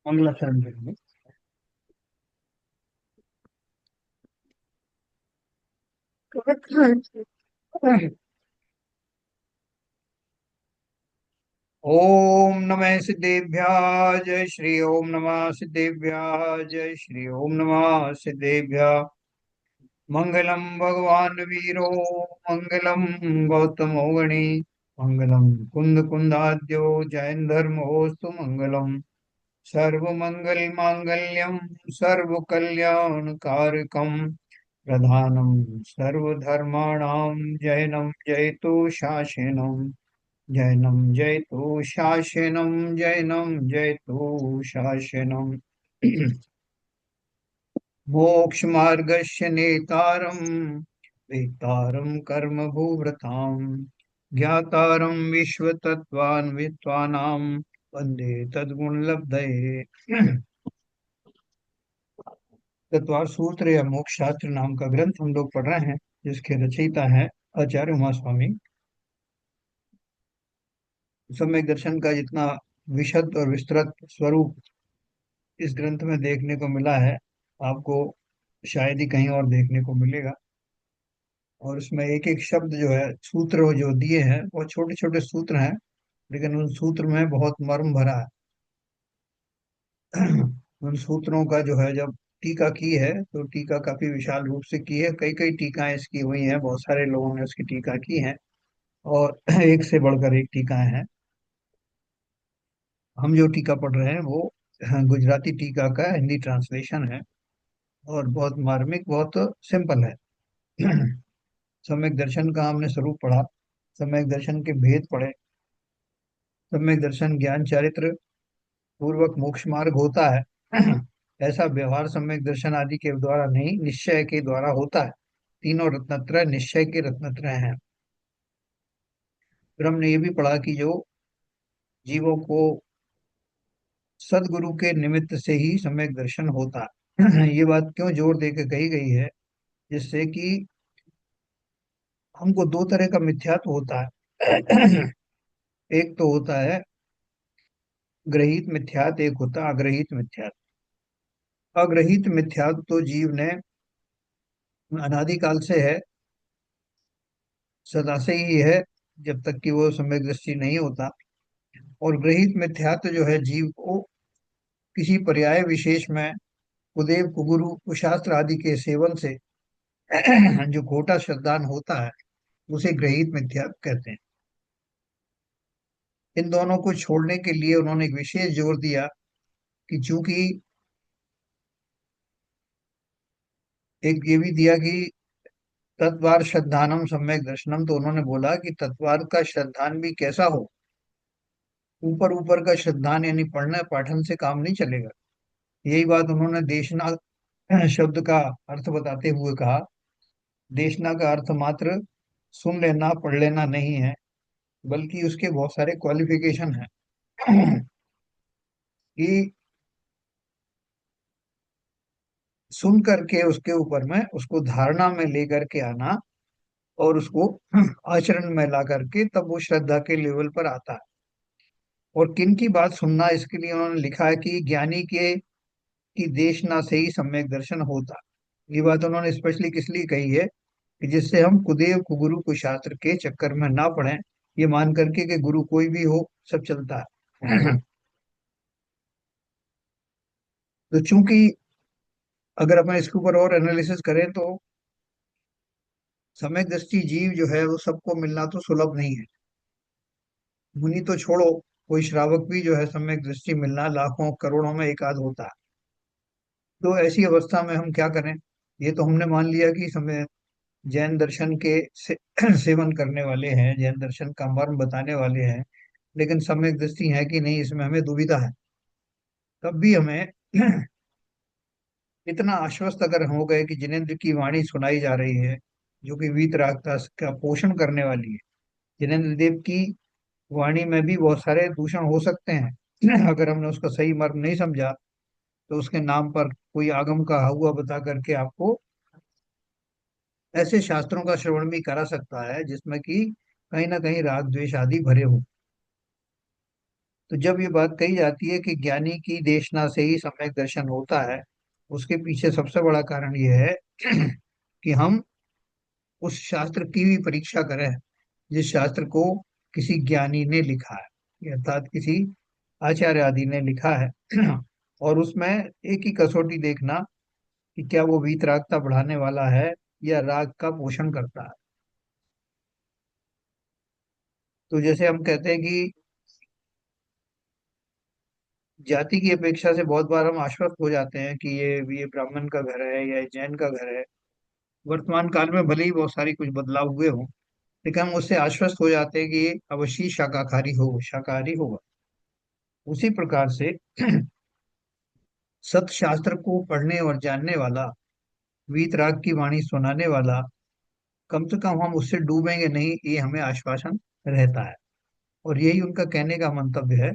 मंगलाचरण करेंगे। ओम नमः सिद्धेभ्यः जय श्री ओम नमः सिद्धेभ्यः जय श्री ओम नमः सिद्धेभ्यः। मंगलम भगवान वीरो मंगलम गौतमो गणी मंगलम कुंद कुंदाद्यो जैन धर्मोस्तु मंगलम सर्वमंगल मांगल्यम सर्वकल्याणकारकम प्रधानम सर्वधर्माणां जैनम जयतु शासनम जैनम जयतु शासनम जैनम जयतु शासनम। मोक्षमार्गस्य नेतारं वेत्तारं कर्मभूभृतां ज्ञातारं विश्वतत्त्वान्विद्वानां वन्दे तद्गुणलब्धये। तत्वार सूत्र या मोक्ष शास्त्र नाम का ग्रंथ हम लोग पढ़ रहे हैं, जिसके रचयिता है आचार्य उमा स्वामी। सम्यक दर्शन का जितना विशद और विस्तृत स्वरूप इस ग्रंथ में देखने को मिला है, आपको शायद ही कहीं और देखने को मिलेगा। और उसमें एक एक शब्द जो है, सूत्र जो दिए हैं वो छोटे छोटे सूत्र हैं, लेकिन उन सूत्र में बहुत मर्म भरा है। उन सूत्रों का जो है, जब टीका की है तो टीका काफी विशाल रूप से की है, कई कई टीकाएं इसकी हुई हैं, बहुत सारे लोगों ने उसकी टीका की है। और एक से बढ़कर एक टीकाएं हैं। हम जो टीका पढ़ रहे हैं वो गुजराती टीका का हिंदी ट्रांसलेशन है, और बहुत मार्मिक, बहुत सिंपल है। सम्यक दर्शन का हमने स्वरूप पढ़ा, सम्यक दर्शन के भेद पढ़े। सम्यक दर्शन ज्ञान चारित्र पूर्वक मोक्ष मार्ग होता है। ऐसा व्यवहार सम्यक दर्शन आदि के द्वारा नहीं, निश्चय के द्वारा होता है। तीनों रत्नत्रय निश्चय के रत्नत्रय हैं। फिर हमने ये भी पढ़ा कि जो जीवों को सदगुरु के निमित्त से ही सम्यक दर्शन होता है। ये बात क्यों जोर दे के कही गई है? जिससे कि हमको दो तरह का मिथ्यात्व होता है। एक तो होता है ग्रहित मिथ्यात्व, एक होता है अग्रहित मिथ्यात्व। अग्रहित मिथ्यात्व तो जीव ने अनादिकाल से है, सदा से ही है, जब तक कि वो सम्यक दृष्टि नहीं होता। और ग्रहित मिथ्यात्व जो है, जीव को किसी पर्याय विशेष में कुदेव कुगुरु कुशास्त्र आदि के सेवन से जो खोटा श्रद्धान होता है, उसे ग्रहित मिथ्यात्व कहते हैं। इन दोनों को छोड़ने के लिए उन्होंने एक विशेष जोर दिया कि चूंकि एक ये भी दिया कि तत्वार श्रद्धानम सम्यक दर्शनम, तो उन्होंने बोला कि तत्वार का श्रद्धान भी कैसा हो। ऊपर ऊपर का श्रद्धान यानी पढ़ना पाठन से काम नहीं चलेगा। यही बात उन्होंने देशना शब्द का अर्थ बताते हुए कहा। देशना का अर्थ मात्र सुन लेना पढ़ लेना नहीं है, बल्कि उसके बहुत सारे क्वालिफिकेशन हैं। कि सुन करके उसके ऊपर में उसको धारणा में लेकर के आना, और उसको आचरण में ला करके तब वो श्रद्धा के लेवल पर आता है। और किन की बात सुनना, इसके लिए उन्होंने लिखा है कि ज्ञानी के की देशना से ही सम्यक दर्शन होता। ये बात उन्होंने स्पेशली किस लिए कही है? कि जिससे हम कुदेव कुगुरु कुशास्त्र के चक्कर में ना पड़े, ये मान करके कि गुरु कोई भी हो, सब चलता है। तो चूंकि अगर अपन इसके ऊपर और एनालिसिस करें तो समय दृष्टि जीव जो है वो सबको मिलना तो सुलभ नहीं है। मुनि तो छोड़ो, कोई श्रावक भी जो है सम्यक दृष्टि मिलना लाखों करोड़ों में एक आध होता है। तो ऐसी अवस्था में हम क्या करें? ये तो हमने मान लिया कि समय जैन दर्शन के सेवन करने वाले हैं, जैन दर्शन का मर्म बताने वाले हैं, लेकिन सम्यक दृष्टि है कि नहीं, इसमें हमें दुविधा है। तब भी हमें इतना आश्वस्त अगर हो गए कि जिनेन्द्र की वाणी सुनाई जा रही है, जो कि वीतरागता का पोषण करने वाली है। जिनेन्द्र देव की वाणी में भी बहुत सारे दूषण हो सकते हैं। अगर हमने उसका सही मर्म नहीं समझा, तो उसके नाम पर कोई आगम का हुआ बता करके आपको ऐसे शास्त्रों का श्रवण भी करा सकता है जिसमें कि कहीं ना कहीं राग द्वेष आदि भरे हो। तो जब ये बात कही जाती है कि ज्ञानी की देशना से ही सम्यक दर्शन होता है, उसके पीछे सबसे बड़ा कारण ये है कि हम उस शास्त्र की भी परीक्षा करें जिस शास्त्र को किसी ज्ञानी ने लिखा है, अर्थात किसी आचार्य आदि ने लिखा है। और उसमें एक ही कसौटी देखना कि क्या वो वीतरागता बढ़ाने वाला है या राग का पोषण करता है। तो जैसे हम कहते हैं कि जाति की अपेक्षा से बहुत बार हम आश्वस्त हो जाते हैं कि ये ब्राह्मण का घर है या ये जैन का घर है। वर्तमान काल में भले ही बहुत सारी कुछ बदलाव हुए हों, लेकिन हम उससे आश्वस्त हो जाते हैं कि ये अवश्य शाकाहारी होगा। उसी प्रकार से सत शास्त्र को पढ़ने और जानने वाला, वीतराग की वाणी सुनाने वाला, कम से कम हम उससे डूबेंगे नहीं, ये हमें आश्वासन रहता है। और यही उनका कहने का मंतव्य है,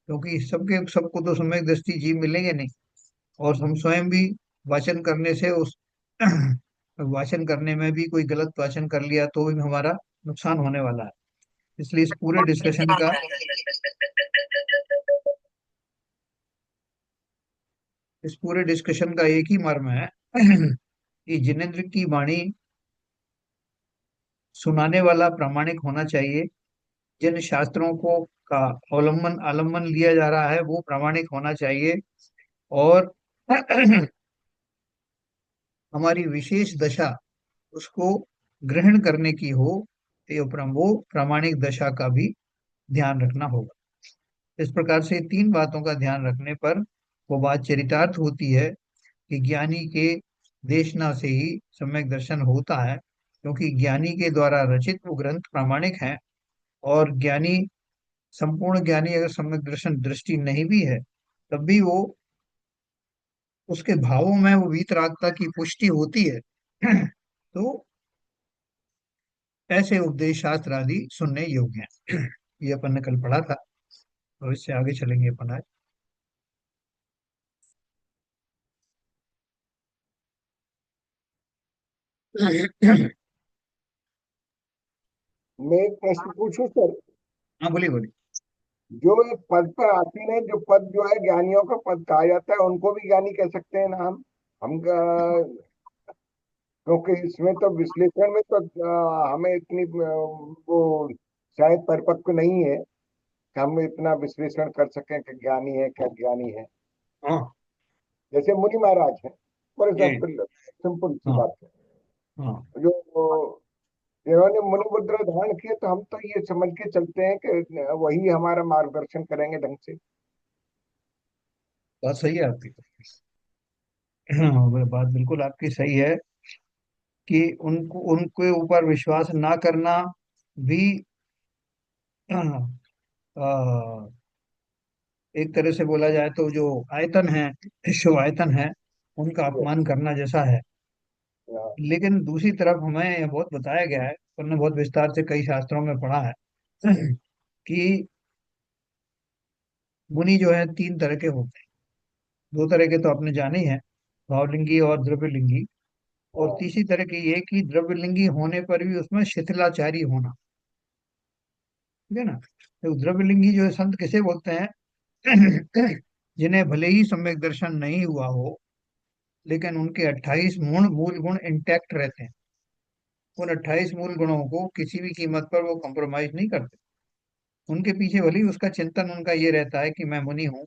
क्योंकि सबके सबको तो सम्यक दृष्टि जीव मिलेंगे नहीं। और हम स्वयं भी वाचन करने से उस वाचन करने में भी कोई गलत वाचन कर लिया तो भी हमारा नुकसान होने वाला है। इसलिए इस पूरे डिस्कशन का एक ही मर्म है कि जिनेन्द्र की वाणी सुनाने वाला प्रामाणिक होना चाहिए। जिन शास्त्रों को का अवलंबन आलम्बन लिया जा रहा है वो प्रामाणिक होना चाहिए। और हमारी विशेष दशा उसको ग्रहण करने की हो, वो प्रामाणिक दशा का भी ध्यान रखना होगा। इस प्रकार से तीन बातों का ध्यान रखने पर वो बात चरितार्थ होती है कि ज्ञानी के देशना से ही सम्यक दर्शन होता है, क्योंकि ज्ञानी के द्वारा रचित वो ग्रंथ प्रामाणिक हैं। और ज्ञानी, संपूर्ण ज्ञानी अगर सम्यक दर्शन दृष्टि नहीं भी है, तब भी वो उसके भावों में वो वीतरागता की पुष्टि होती है। तो ऐसे उपदेश शास्त्र आदि सुनने योग्य हैं। ये अपन ने कल पढ़ा था, और इससे आगे चलेंगे अपन आज। मैं एक प्रश्न पूछूं सर? हाँ, बोलिए बोलिए। जो ये पद पर आती है, जो पद जो है ज्ञानियों का पद कहा जाता है, उनको भी ज्ञानी कह सकते हैं ना हम क्योंकि इसमें तो विश्लेषण में तो हमें इतनी वो शायद परिपक्व नहीं है कि हम इतना विश्लेषण कर सकें कि ज्ञानी है क्या ज्ञानी है। हाँ जैसे मुनि महाराज हैं, फॉर जी। एग्जाम्पल, सिंपल सी हाँ बात है, हाँ, जो जिन्होंने मुनि मुद्रा धारण किए, तो हम तो ये समझ के चलते हैं कि वही हमारा मार्गदर्शन करेंगे ढंग से। बात सही है आपकी। हाँ, वो बात बिल्कुल आपकी सही है कि उनको उनके ऊपर विश्वास ना करना भी आ, एक तरह से बोला जाए तो जो आयतन है, विश्व आयतन है, उनका अपमान करना जैसा है। लेकिन दूसरी तरफ हमें यह बहुत बताया गया है, हमने बहुत विस्तार से कई शास्त्रों में पढ़ा है कि मुनि जो है तीन तरह के होते हैं। दो तरह के तो आपने जाने ही हैं, भावलिंगी और द्रव्यलिंगी। और हाँ, तीसरी तरह की ये कि द्रव्यलिंगी होने पर भी उसमें शिथिलाचारी होना। ठीक है ना। तो द्रव्यलिंगी जो है संत किसे बोलते हैं? जिन्हें भले ही सम्यक दर्शन नहीं हुआ हो, लेकिन उनके 28 मूल गुण इंटैक्ट रहते हैं। उन 28 मूल गुणों को किसी भी कीमत पर वो कॉम्प्रोमाइज नहीं करते। उनके पीछे भले ही उसका चिंतन उनका ये रहता है कि मैं मुनि हूँ,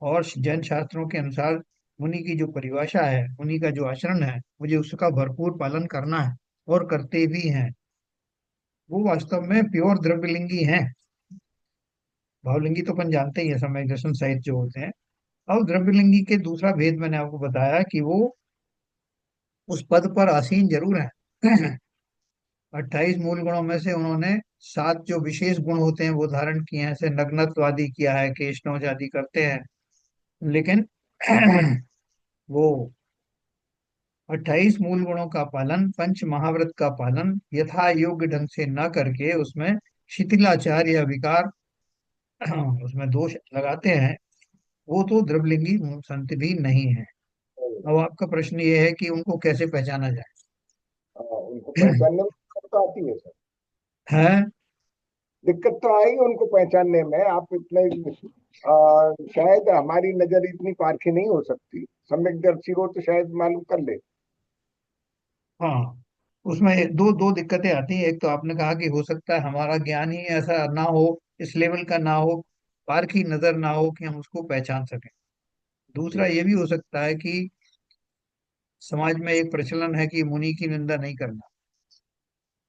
और जैन शास्त्रों के अनुसार मुनि की जो परिभाषा है, मुनि का जो आचरण है, मुझे उसका भरपूर पालन करना है, और करते भी हैं। वो वास्तव में प्योर द्रव्यलिंगी हैं। भावलिंगी तो अपन जानते ही है, समय दर्शन सहित जो होते हैं। और द्रव्यलिंगी के दूसरा भेद मैंने आपको बताया कि वो उस पद पर आसीन जरूर है। 28 मूल गुणों में से उन्होंने 7 जो विशेष गुण होते हैं वो धारण किए हैं, जैसे नग्नत्व आदि किया है, केश आदि करते हैं। लेकिन वो 28 मूल गुणों का पालन, पंच महाव्रत का पालन यथा योग्य ढंग से न करके उसमें शिथिलाचार या विकार उसमें दोष लगाते हैं, वो तो द्रवलिंगी संत भी नहीं है। अब आपका प्रश्न ये है कि उनको कैसे पहचाना जाए? उनको पहचानने में दिक्कत तो आती है सर। है दिक्कत तो आएगी उनको पहचानने में। आप इतने शायद हमारी नजर इतनी पारखी नहीं हो सकती, सम्यकदर्शी हो तो शायद मालूम कर ले। हाँ, उसमें दो दो दिक्कतें आती हैं। एक तो आपने कहा कि हो सकता है हमारा ज्ञान ही ऐसा ना हो, इस लेवल का ना हो, पारखी नजर ना हो कि हम उसको पहचान सकें। दूसरा ये भी हो सकता है कि समाज में एक प्रचलन है कि मुनि की निंदा नहीं करना।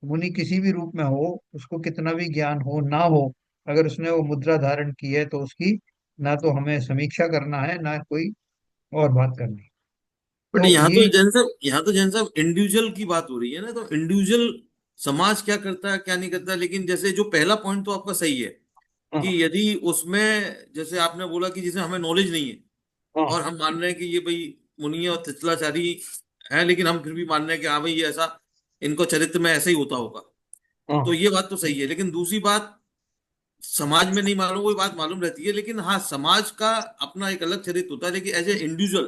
मुनि किसी भी रूप में हो, उसको कितना भी ज्ञान हो ना हो, अगर उसने वो मुद्रा धारण की है तो उसकी ना तो हमें समीक्षा करना है, ना कोई और बात करनी। बट तो ये यहाँ तो जैन साहब इंडिविजुअल की बात हो रही है ना, तो इंडिविजुअल समाज क्या करता है क्या नहीं करता। लेकिन जैसे जो पहला पॉइंट तो आपका सही है हाँ, कि यदि उसमें, जैसे आपने बोला कि जिसे हमें नॉलेज नहीं है हाँ, और हम मान रहे हैं कि ये भाई मुनि और तितलाचारी हैं, लेकिन हम फिर भी मान रहे हैं कि हाँ भाई ये ऐसा, इनको चरित्र में ऐसा ही होता होगा। तो हाँ। ये बात तो सही है। लेकिन दूसरी बात, समाज में नहीं मालूम, वो बात मालूम रहती है, लेकिन हाँ समाज का अपना एक अलग चरित्र होता है। लेकिन एज ए इंडिविजुअल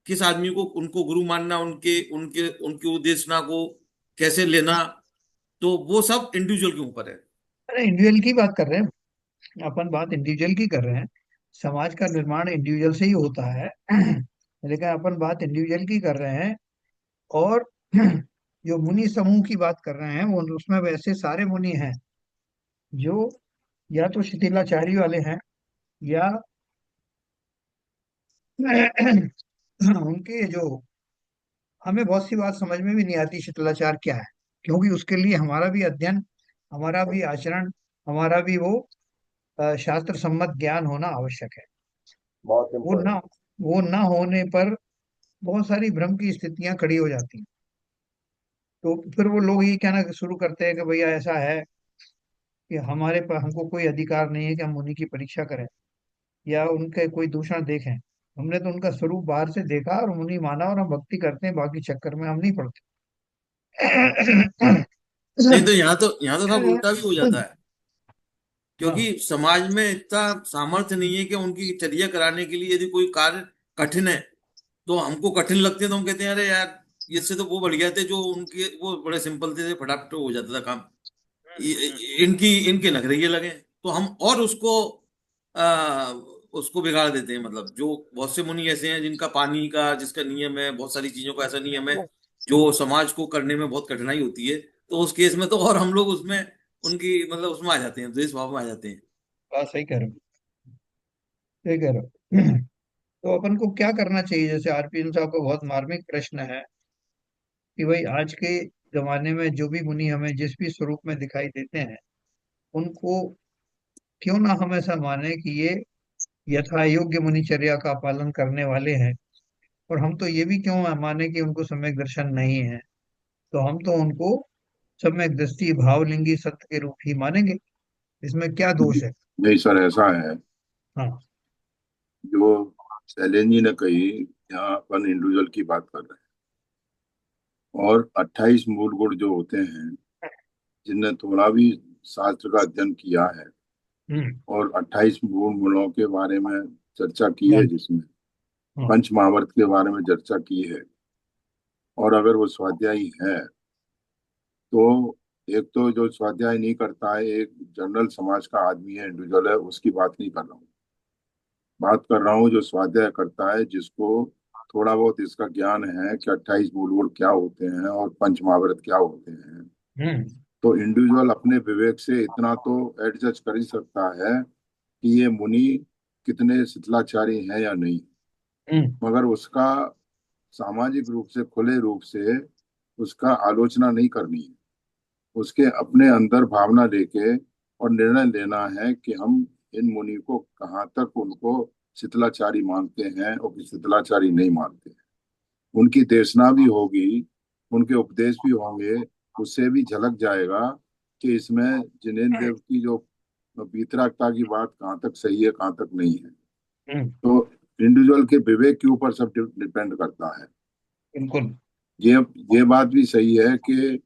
किस आदमी को उनको गुरु मानना, उनके उनके उनके उपदेशना को कैसे लेना, तो वो सब इंडिविजुअल के ऊपर है। अरे इंडिविजुअल की बात कर रहे हैं, अपन बात इंडिविजुअल की कर रहे हैं। समाज का निर्माण इंडिविजुअल से ही होता है। लेकिन अपन बात इंडिविजुअल की कर रहे हैं। और जो मुनि समूह की बात कर रहे हैं, वो उसमें वैसे सारे मुनि हैं जो या तो शिथिलाचारी वाले हैं, या उनके जो, हमें बहुत सी बात समझ में भी नहीं आती शिथिलाचार क्या है, क्योंकि उसके लिए हमारा भी अध्ययन, हमारा भी आचरण, हमारा भी वो शास्त्र सम्मत ज्ञान होना आवश्यक है। बहुत वो ना इम्पोर्टेंट। वो ना होने पर बहुत सारी भ्रम की स्थितियां खड़ी हो जाती हैं। तो फिर वो लोग ये कहना शुरू करते हैं कि भैया ऐसा है कि हमारे पास, हमको कोई अधिकार नहीं है कि हम मुनि की परीक्षा करें या उनके कोई दूषण देखें। हमने तो उनका स्वरूप बाहर से देखा और मुनि माना, और हम भक्ति करते हैं, बाकी चक्कर में हम नहीं पड़ते। नहीं तो यहाँ तो सब उल्टा भी हो जाता है, क्योंकि हाँ, समाज में इतना सामर्थ्य नहीं है कि उनकी चर्या कराने के लिए। यदि कोई कार्य कठिन है तो हमको कठिन लगते हैं, तो हम कहते हैं अरे यार, इससे तो वो बढ़िया थे जो उनके वो बड़े सिंपल थे, फटाफट हो जाता था काम। इनकी इनके नखरे ये लगे, तो हम और आ, उसको बिगाड़ देते हैं। मतलब जो बहुत से मुनि ऐसे हैं जिनका पानी का जिसका नियम है, बहुत सारी चीजों का ऐसा नियम है जो समाज को करने में बहुत कठिनाई होती है, तो उस केस में तो और हम लोग उसमें उनकी मतलब उसमें आ जाते हैं, द्वेष भाव में आ जाते हैं। बात सही कह रहे हो, सही कह रहे हो। तो अपन को क्या करना चाहिए? जैसे आरपीएन साहब का बहुत मार्मिक प्रश्न है कि भाई आज के जमाने में जो भी मुनि हमें जिस भी स्वरूप में दिखाई देते हैं, उनको क्यों ना हम ऐसा माने कि ये यथा योग्य मुनिचर्या का पालन करने वाले हैं, और हम तो ये भी क्यों माने कि उनको सम्यक दर्शन नहीं है। तो हम तो उनको सम्यक दृष्टि भावलिंगी सत्य के रूप ही मानेंगे। इसमें क्या दोष है? नहीं सर, ऐसा है हाँ। जो शैलेंद्र जी ने कही। यहाँ अपन इंडिविजुअल की बात कर रहे हैं, और 28 मूल गुण जो होते हैं, जिनने थोड़ा भी शास्त्र का अध्ययन किया है, हम्म। और 28 मूल गुणों के बारे में चर्चा की है, ज्ञान। जिसमें हाँ। पंच महावर्त के बारे में चर्चा की है। और अगर वो स्वाध्यायी है तो, एक तो जो स्वाध्याय नहीं करता है, एक जनरल समाज का आदमी है, इंडिविजुअल है, उसकी बात नहीं कर रहा हूँ। बात कर रहा हूँ जो स्वाध्याय करता है, जिसको थोड़ा बहुत इसका ज्ञान है कि 28 मूल गुण क्या होते हैं और पंच महावर्त क्या होते हैं। हम्म। तो इंडिविजुअल अपने विवेक से इतना तो एडजस्ट कर ही सकता है कि ये मुनि कितने शिथिलाचारी हैं या नहीं। हम्म। मगर उसका सामाजिक रूप से, खुले रूप से उसका आलोचना नहीं करनी है। उसके अपने अंदर भावना लेके और निर्णय लेना है कि हम इन मुनि को कहाँ तक उनको शिथिलाचारी मानते हैं और शिथिलाचारी नहीं मानते हैं। उनकी देशना भी होगी, उनके उपदेश भी होंगे। उससे भी झलक जाएगा कि इसमें जिनेन्द्र देव की जो वीतरागता की बात कहाँ तक सही है, कहाँ तक नहीं है। हम्म। तो इंडिविजुअल के विवेक के ऊपर सब डिपेंड करता है। बिल्कुल। ये ये बात भी सही है कि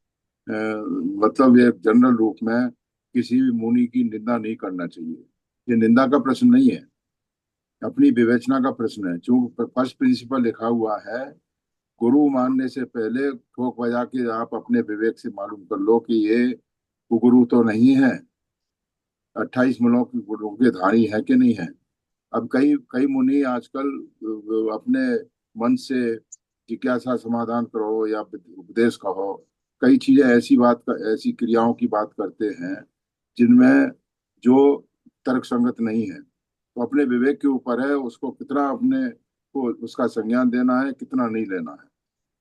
मतलब ये जनरल रूप में किसी भी मुनि की निंदा नहीं करना चाहिए। ये निंदा का प्रश्न नहीं है, अपनी विवेचना का प्रश्न है। जो फर्स्ट प्रिंसिपल लिखा हुआ है, गुरु मानने से पहले ठोक बजा के आप अपने विवेक से मालूम कर लो कि ये गुरु तो नहीं है। गुणों के धारी है कि नहीं है। अब कई कई मुनि आजकल अपने मन से जिज्ञासा समाधान करो या उपदेश कहो, कई चीजें ऐसी क्रियाओं की बात करते हैं जिनमें जो तर्क संगत नहीं है। तो अपने विवेक के ऊपर है उसको कितना अपने को उसका संज्ञान देना है, कितना नहीं लेना है,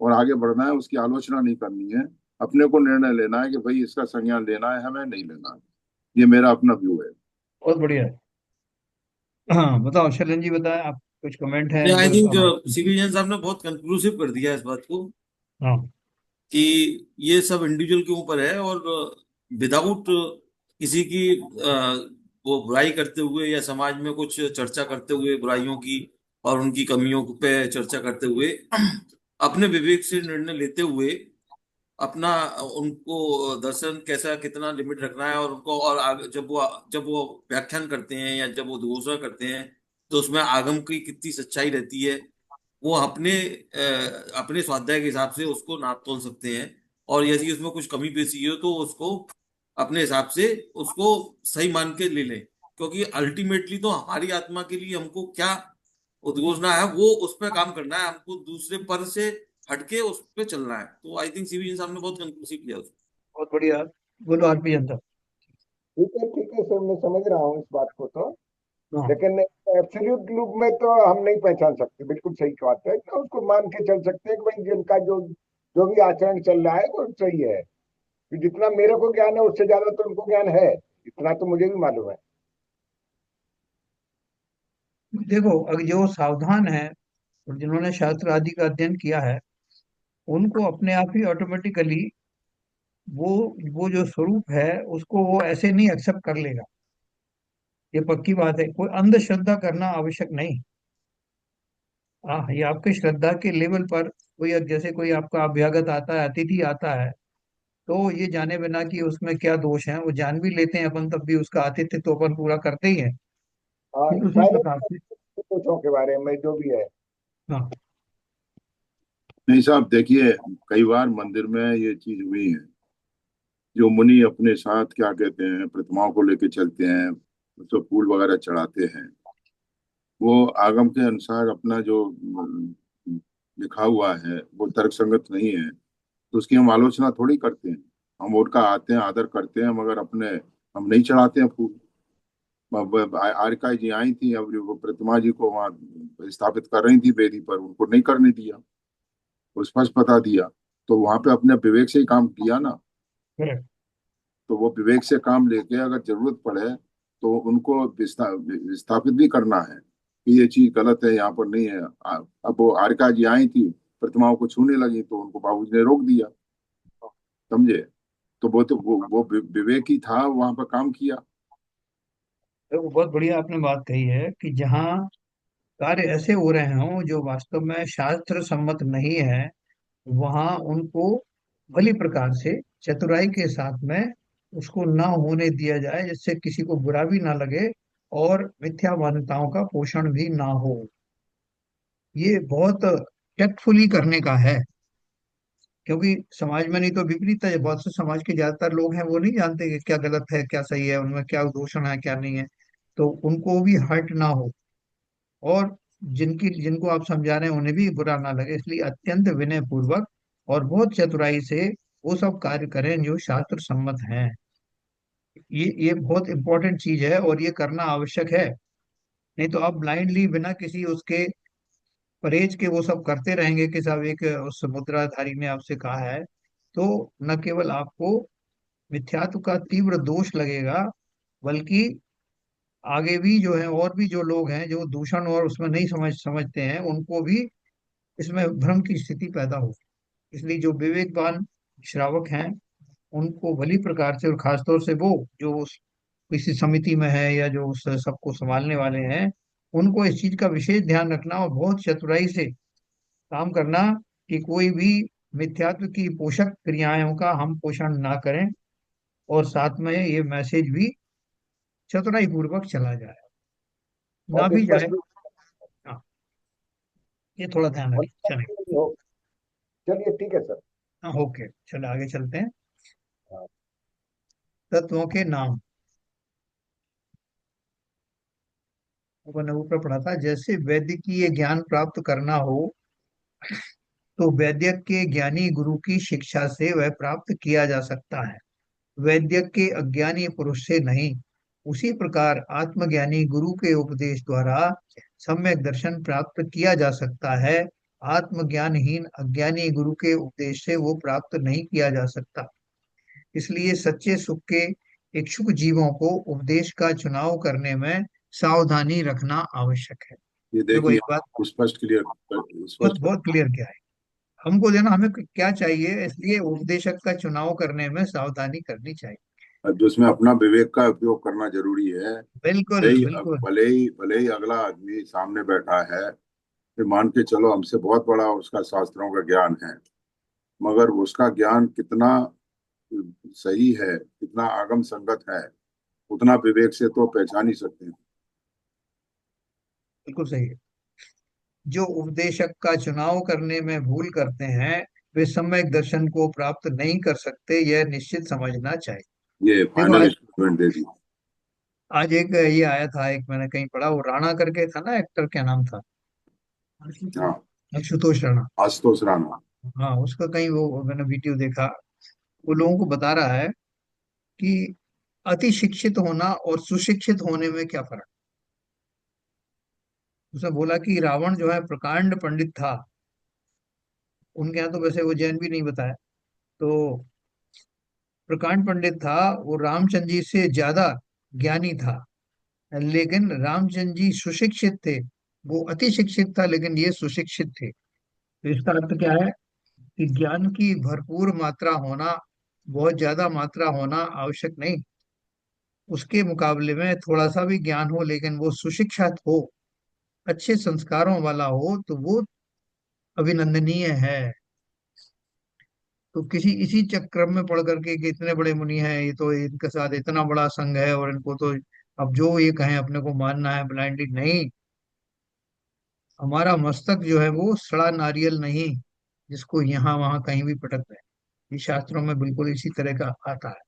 और आगे बढ़ना है। उसकी आलोचना नहीं करनी है, अपने को निर्णय लेना है कि भाई इसका संज्ञान लेना है हमें, नहीं लेना है। ये मेरा अपना व्यू है। बहुत बढ़िया है। हाँ बताओ शैलेंद्र जी, बताएं आप, कुछ कमेंट है आई अगर थिंक आप। सिविलियन साहब ने बहुत कंक्लूसिव कर दिया इस बात को हाँ। कि ये सब इंडिविजुअल के ऊपर है, और विदाउट किसी की वो बुराई करते हुए या समाज में कुछ चर्चा करते हुए बुराइयों की और उनकी कमियों पे चर्चा करते हुए, अपने विवेक से निर्णय लेते हुए अपना उनको दर्शन कैसा कितना लिमिट रखना है, और उनको और आगे जब वो व्याख्यान करते हैं या जब वो घोषणा करते हैं तो उसमें आगम की कितनी सच्चाई रहती है, वो अपने स्वाध्याय के हिसाब से उसको नाप तोल सकते हैं। और यदि उसमें कुछ कमी पेशी हो तो उसको अपने हिसाब से उसको सही मान के ले लें, क्योंकि अल्टीमेटली तो हमारी आत्मा के लिए हमको क्या उद्घोषणा है वो उस पर काम करना है, हमको दूसरे पर से हटके उस पर चलना है। तो आई थिंक सीबीएन साहब ने बहुत कंक्लूसिव किया उसको। बहुत बढ़िया। बोलो आरपी जनता। ठीक है सर, मैं समझ रहा हूँ इस बात को तो। हाँ। लेकिन एब्सोल्यूट रूप में तो हम नहीं पहचान सकते, बिल्कुल सही बात है, तो उसको मान के चल सकते हैं कि भाई जिनका जो जो भी आचरण चल रहा है वो सही है। कि जितना मेरे को ज्ञान है उससे ज्यादा तो उनको ज्ञान है, इतना तो मुझे भी मालूम है। देखो, अगर जो सावधान है और जिन्होंने शास्त्र आदि का अध्ययन किया है, उनको अपने आप ही ऑटोमेटिकली वो वो जो स्वरूप है उसको वो ऐसे नहीं एक्सेप्ट कर लेगा। ये पक्की बात है, कोई अंधश्रद्धा करना आवश्यक नहीं। हाँ, ये आपके श्रद्धा के लेवल पर कोई, जैसे कोई आपका अभ्यागत आता है, अतिथि आता है, तो ये जाने बिना कि उसमें क्या दोष है, वो जान भी लेते हैं अपन, तब भी उसका आतिथ्य तो अपन पूरा करते ही है। हाँ, ठीक उसी पहले प्रकार से। सोचों के बारे में जो भी है। हाँ। नहीं साहब, देखिए, कई बार मंदिर में ये चीज हुई है। जो मुनि अपने साथ क्या कहते हैं प्रतिमाओं को लेके चलते हैं, उसको फूल वगैरह चढ़ाते हैं, वो आगम के अनुसार अपना जो लिखा हुआ है वो तर्क संगत नहीं है, तो उसकी हम आलोचना थोड़ी करते हैं। हम उनका आते हैं, आदर करते हैं, मगर अपने हम नहीं चढ़ाते हैं फूल। आर्यका जी आई थी, अब वो प्रतिमा जी को वहां स्थापित कर रही थी वेदी पर, उनको नहीं करने दिया, वो स्पष्ट बता दिया। तो वहां पे अपने विवेक से ही काम किया ना। करेक्ट। तो वो विवेक से काम लेके अगर जरूरत पड़े तो उनको विस्थापित भी करना है कि ये चीज गलत है, यहाँ पर नहीं है। अब वो आर्यका जी आई थी, प्रतिमाओं को छूने लगी, तो उनको बाबूजी ने रोक दिया। समझे? तो वो विवेक ही था, वहां पर काम किया। तो बहुत बढ़िया आपने बात कही है कि जहाँ कार्य ऐसे हो रहे हों जो वास्तव में शास्त्र सम्मत नहीं है, वहां उनको भली प्रकार से चतुराई के साथ में उसको ना होने दिया जाए, जिससे किसी को बुरा भी ना लगे और मिथ्या मान्यताओं का पोषण भी ना हो। ये बहुत टेक्टफुली करने का है, क्योंकि समाज में नहीं तो विपरीत है। बहुत से समाज के ज्यादातर लोग हैं वो नहीं जानते कि क्या गलत है क्या सही है, उनमें क्या दूषण है क्या नहीं है, तो उनको भी हर्ट ना हो, और जिनको आप समझा रहे हैं उन्हें भी बुरा ना लगे, इसलिए अत्यंत विनय पूर्वक और बहुत चतुराई से वो सब कार्य करें जो शास्त्र सम्मत हैं। ये बहुत इंपॉर्टेंट चीज है और ये करना आवश्यक है। नहीं तो आप ब्लाइंडली बिना किसी उसके परहेज के वो सब करते रहेंगे कि साहब एक उस मुद्राधारी ने आपसे कहा है, तो न केवल आपको मिथ्यात्व का तीव्र दोष लगेगा, बल्कि आगे भी जो है और भी जो लोग हैं जो दूषण और उसमें नहीं समझते हैं, उनको भी इसमें भ्रम की स्थिति पैदा होगी। इसलिए जो विवेकवान श्रावक हैं उनको भली प्रकार से, और खासतौर से वो जो किसी समिति में है या जो उस सबको संभालने वाले हैं, उनको इस चीज का विशेष ध्यान रखना और बहुत चतुराई से काम करना कि कोई भी मिथ्यात्व की पोषक क्रियाओं का हम पोषण ना करें, और साथ में ये मैसेज भी चतुराई पूर्वक चला जाए, ना और भी जाए। स्पष्ट रूप हाँ, ये थोड़ा ध्यान और रखिए, चलिए। स्पष्ट हो। चलिए ठीक है सर। हाँ, ओके, चलो आगे चलते हैं। हाँ। तत्वों के नाम। मैंने ऊपर पढ़ा था, जैसे वैद्यकीय ज्ञान प्राप्त करना हो तो वैद्य के ज्ञानी गुरु की शिक्षा से वह प्राप्त किया जा सकता है, वैद्य के अज्ञानी पुरुष से नहीं। उसी प्रकार आत्मज्ञानी गुरु के उपदेश द्वारा सम्यक दर्शन प्राप्त किया जा सकता है, आत्मज्ञानहीन अज्ञानी गुरु के उपदेश से वो प्राप्त नहीं किया जा सकता। इसलिए सच्चे सुख के इच्छुक जीवों को उपदेश का चुनाव करने में सावधानी रखना आवश्यक है। ये देखो देखिए, एक बात स्पष्ट क्लियर बहुत स्पष्ट बहुत क्लियर किया है। हमको देना हमें क्या चाहिए, इसलिए उपदेशक का चुनाव करने में सावधानी करनी चाहिए। जिसमें अपना विवेक का उपयोग करना जरूरी है। बिल्कुल बिल्कुल। भले ही अगला आदमी सामने बैठा है, फिर मान के चलो हमसे बहुत बड़ा उसका शास्त्रों का ज्ञान है, मगर उसका ज्ञान कितना सही है, कितना आगम संगत है, उतना विवेक से तो पहचान ही सकते हैं। बिल्कुल सही है। जो उपदेशक का चुनाव करने में भूल करते हैं वे सम्यक दर्शन को प्राप्त नहीं कर सकते, यह निश्चित समझना चाहिए। ये देखो फाइनल आज स्टेटमेंट दे दी। आज एक ये आया था, एक मैंने कहीं पढ़ा, वो राणा करके था ना एक्टर, क्या नाम था, हाँ, आशुतोष राणा। आशुतोष राणा। हाँ उसका कहीं वो मैंने वीडियो देखा, वो लोगों को बता रहा है कि अति शिक्षित होना और सुशिक्षित होने में क्या फर्क। उसने बोला कि रावण जो है प्रकांड पंडित था, उनके यहाँ तो वैसे वो जैन भी नहीं बताया, तो प्रकांड पंडित था, वो रामचंद्र जी से ज्यादा ज्ञानी था। लेकिन रामचंद्र जी सुशिक्षित थे, वो अति शिक्षित था लेकिन ये सुशिक्षित थे। तो इसका अर्थ क्या है कि ज्ञान की भरपूर मात्रा होना, बहुत ज्यादा मात्रा होना आवश्यक नहीं, उसके मुकाबले में थोड़ा सा भी ज्ञान हो लेकिन वो सुशिक्षित हो, अच्छे संस्कारों वाला हो, तो वो अभिनंदनीय है। तो किसी इसी चक्र में पढ़ करके कि इतने बड़े मुनि हैं, ये तो इनके साथ इतना बड़ा संघ है और इनको तो अब जो ये कहें अपने को मानना है ब्लाइंडली, नहीं। हमारा मस्तक जो है वो सड़ा नारियल नहीं, जिसको यहाँ वहां कहीं भी पटक दें। ये शास्त्रों में बिल्कुल इसी तरह का आता है।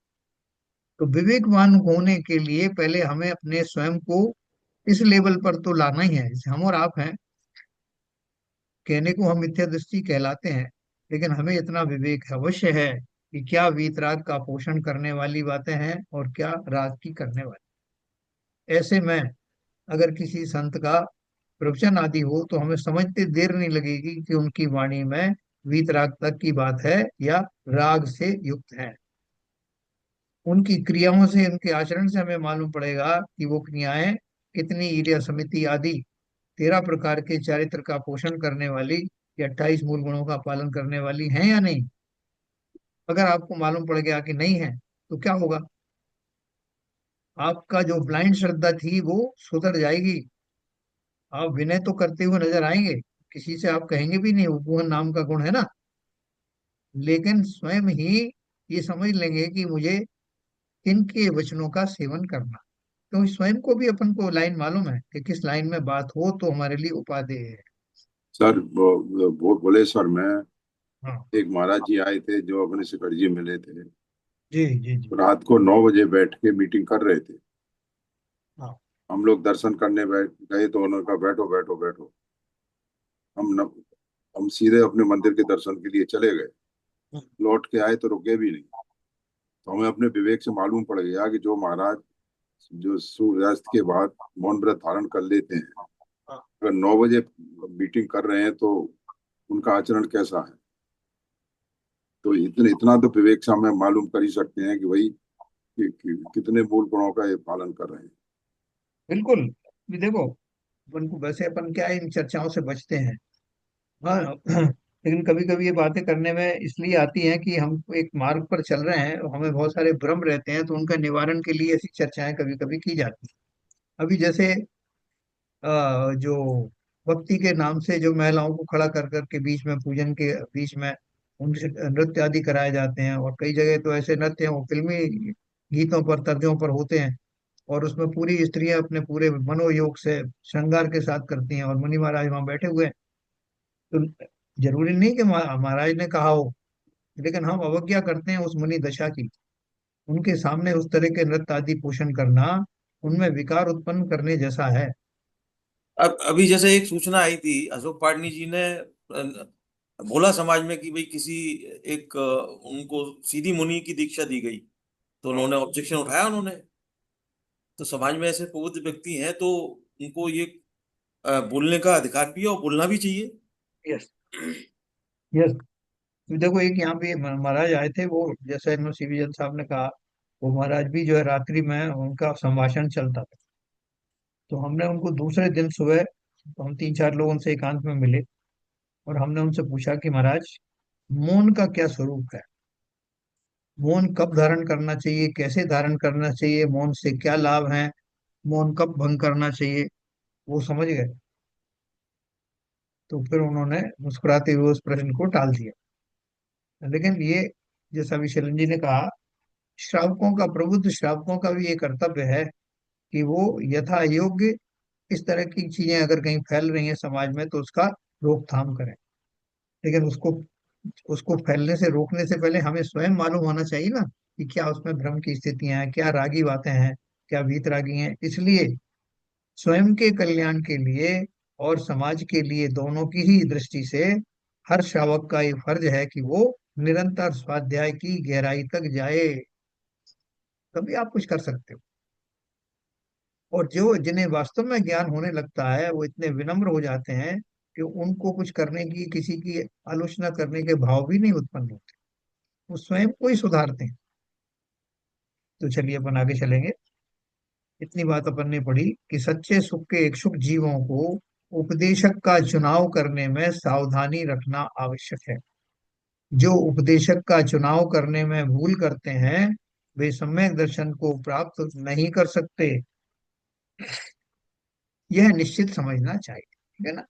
तो विवेकवान होने के लिए पहले हमें अपने स्वयं को इस लेवल पर तो लाना ही है, जैसे हम और आप हैं, कहने को हम मिथ्या दृष्टि कहलाते हैं, लेकिन हमें इतना विवेक अवश्य है कि क्या वीतराग का पोषण करने वाली बातें हैं और क्या राग की करने वाली। ऐसे में अगर किसी संत का प्रवचन आदि हो तो हमें समझते देर नहीं लगेगी कि उनकी वाणी में वीतराग तक की बात है या राग से युक्त है। उनकी क्रियाओं से, उनके आचरण से हमें मालूम पड़ेगा कि वो क्रियाएं कितनी ईर्ष्या समिति आदि 13 प्रकार के चारित्र का पोषण करने वाली या 28 मूल गुणों का पालन करने वाली हैं या नहीं। अगर आपको मालूम पड़ गया कि नहीं है तो क्या होगा, आपका जो ब्लाइंड श्रद्धा थी वो सुधर जाएगी, आप विनय तो करते हुए नजर आएंगे, किसी से आप कहेंगे भी नहीं, उपवन नाम का गुण है ना, लेकिन स्वयं ही ये समझ लेंगे कि मुझे किनके वचनों का सेवन करना। तो स्वयं को भी अपन को लाइन मालूम है कि किस लाइन में बात हो तो हमारे लिए उपादेय है। सर भुवनेश्वर में हाँ एक महाराज जी आए थे जो अपने शिखर जी मिले थे। जी जी जी। रात को 9 बजे बैठ के मीटिंग कर रहे थे। हाँ हम लोग दर्शन करने बैठ गए तो उन्होंने कहा बैठो बैठो बैठो। हम न, हम सीधे अपने मंदिर के दर्शन के लिए चले गए। लौट के आए तो रुके भी नहीं। तो हमें अपने विवेक से मालूम पड़ गया कि जो महाराज जो सूर्यास्त के बाद मौन व्रत धारण कर लेते हैं, हाँ। अगर 9 बजे मीटिंग कर रहे हैं तो उनका आचरण कैसा है। तो इतना तो विवेक से हमें मालूम कर ही सकते हैं कि भाई कितने मूल गुणों का ये पालन कर रहे हैं। बिल्कुल। भी देखो, अपन को वैसे अपन क्या है, इन चर्चाओं से बचते हैं। हाँ लेकिन कभी कभी ये बातें करने में इसलिए आती हैं कि हम एक मार्ग पर चल रहे हैं और हमें बहुत सारे भ्रम रहते हैं, तो उनका निवारण के लिए ऐसी चर्चाएं कभी कभी की जाती हैं। अभी जैसे जो भक्ति के नाम से जो महिलाओं को खड़ा कर करके बीच में, पूजन के बीच में उनसे नृत्य आदि कराए जाते हैं, और कई जगह तो ऐसे नृत्य हैं वो फिल्मी गीतों पर, तर्जों पर होते हैं, और उसमें पूरी स्त्रियां अपने पूरे मनोयोग से श्रृंगार के साथ करती हैं और मुनि महाराज वहां बैठे हुए हैं। तो जरूरी नहीं कि महाराज ने कहा हो, लेकिन हम अवज्ञा करते हैं उस मुनि दशा की। उनके सामने उस तरह के नृत्य आदि पोषण करना उनमें विकार उत्पन्न करने जैसा है। अब अभी जैसे एक सूचना आई थी, अशोक पाटनी जी ने बोला समाज में कि भाई किसी एक उनको सीधी मुनि की दीक्षा दी गई, तो उन्होंने ऑब्जेक्शन उठाया उन्होंने। तो समाज में ऐसे पवित्र व्यक्ति हैं तो उनको ये बोलने का अधिकार भी है और बोलना भी चाहिए। Yes, yes. देखो, एक यहाँ पे महाराज आए थे, वो जैसे इन्होंने सीबीजन साहब ने कहा, वो महाराज भी जो है रात्रि में उनका संभाषण चलता था। तो हमने उनको दूसरे दिन सुबह, तो हम तीन चार लोग उनसे एकांत में मिले, और हमने उनसे पूछा कि महाराज, मौन का क्या स्वरूप है? मौन कब धारण करना चाहिए, कैसे धारण करना चाहिए, मौन से क्या लाभ है, मौन कब भंग करना चाहिए? वो समझ गए। तो फिर उन्होंने मुस्कुराते हुए उस प्रश्न को टाल दिया। लेकिन ये, जैसा अभी शरण जी ने कहा, श्रावकों का, प्रबुद्ध श्रावकों का भी ये कर्तव्य है कि वो यथा योग्य इस तरह की चीजें अगर कहीं फैल रही हैं समाज में, तो उसका रोकथाम करें। लेकिन उसको उसको फैलने से रोकने से पहले हमें स्वयं मालूम होना चाहिए ना, कि क्या उसमें भ्रम की स्थितियां हैं, क्या रागी बातें हैं, क्या वीतरागी हैं। इसलिए स्वयं के कल्याण के लिए और समाज के लिए, दोनों की ही दृष्टि से, हर श्रावक का ये फर्ज है कि वो निरंतर स्वाध्याय की गहराई तक जाए, तभी आप कुछ कर सकते हो। और जो जिन्हें वास्तव में ज्ञान होने लगता है, वो इतने विनम्र हो जाते हैं कि उनको कुछ करने की, किसी की आलोचना करने के भाव भी नहीं उत्पन्न होते। वो स्वयं को ही सुधारते हैं। तो चलिए अपन आगे चलेंगे। इतनी बात अपन ने पढ़ी कि सच्चे सुख के इच्छुक जीवों को उपदेशक का चुनाव करने में सावधानी रखना आवश्यक है। जो उपदेशक का चुनाव करने में भूल करते हैं, वे सम्यक दर्शन को प्राप्त नहीं कर सकते। यह निश्चित समझना चाहिए, ठीक है ना।